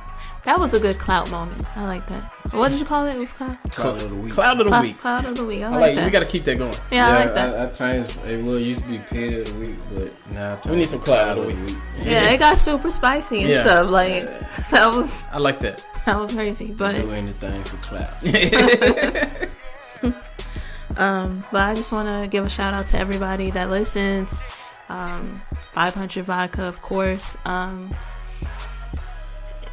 that was a good clout moment. I like that. What did you call it? It was clout. Cloud of the week. Cloud of the week. Cloud of the week. I I like like that. We gotta keep that going. Yeah, I like that. I changed. It used to be Pit of the week, but now We need some Cloud of the week. Yeah, it got super spicy and Yeah. stuff. Like that was I like that. crazy. But Do anything for cloud. but I just want to give a shout out to everybody that listens. 500 Vodka, of course.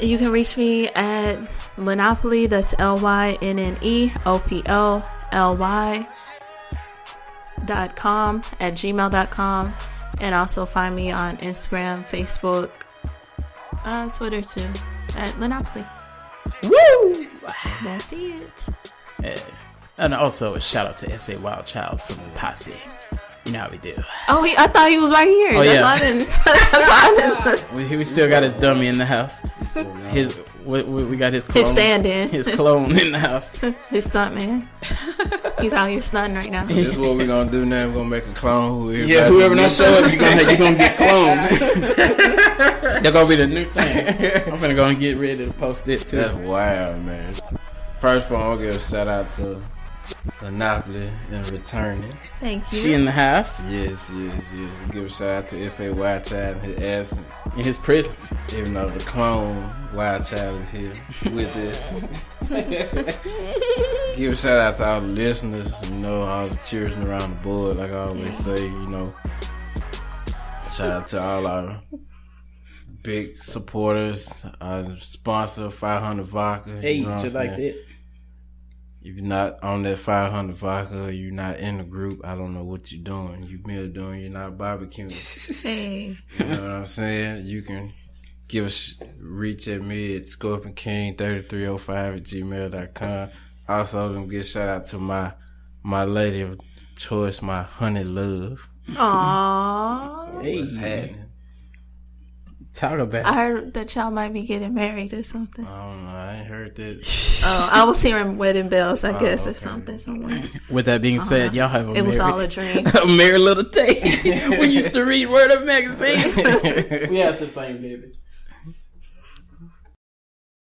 You can reach me at Lynneopoly. That's LYNNEOPLLY.com at gmail.com, and also find me on Instagram, Facebook, Twitter too at Lynneopoly. Woo! That's it. And also a shout out to SaWildChild from the posse. You know how we do. Oh, I thought he was right here. Oh, That's yeah. why I didn't. That's why I didn't. We still got his dummy in the house. We got his clone. His stand-in. His clone in the house. His stunt man. He's out here stunting right now. This is what we're gonna do now. We're gonna make a clone. Whoever don't show up, you're gonna get cloned. That's gonna be the new thing. I'm finna go and get ready to post it too. That's wild, man. First of all, I'll give a shout out to Lynneopoly and returning. Thank you. She in the house Yes. Give a shout out to SaWildChild in his absence. in his presence. Even though the clone WildChild is here with us. Give a shout out to all the listeners, all the children around the board, like I always say, Shout out to all our big supporters, our sponsor, 500 Vodka. Hey, you know what just I'm like saying? that. If you're not on that 500 Vodka, or you're not in the group, I don't know what you're doing. You meal doing, you're not barbecuing. Hey. You know what I'm saying? You can reach at me at ScorpionKing3305@gmail.com. Also, them get shout out to my lady of choice, my honey love. Aww. Hey, What's happening? talk about I it. heard that y'all might be getting married or something. I don't know. I ain't heard that. I was hearing wedding bells, I guess, or okay. something somewhere. With that being said, y'all have a It was merry- all a dream. a merry little day. We used to read Word Up magazine. We have this thing, baby.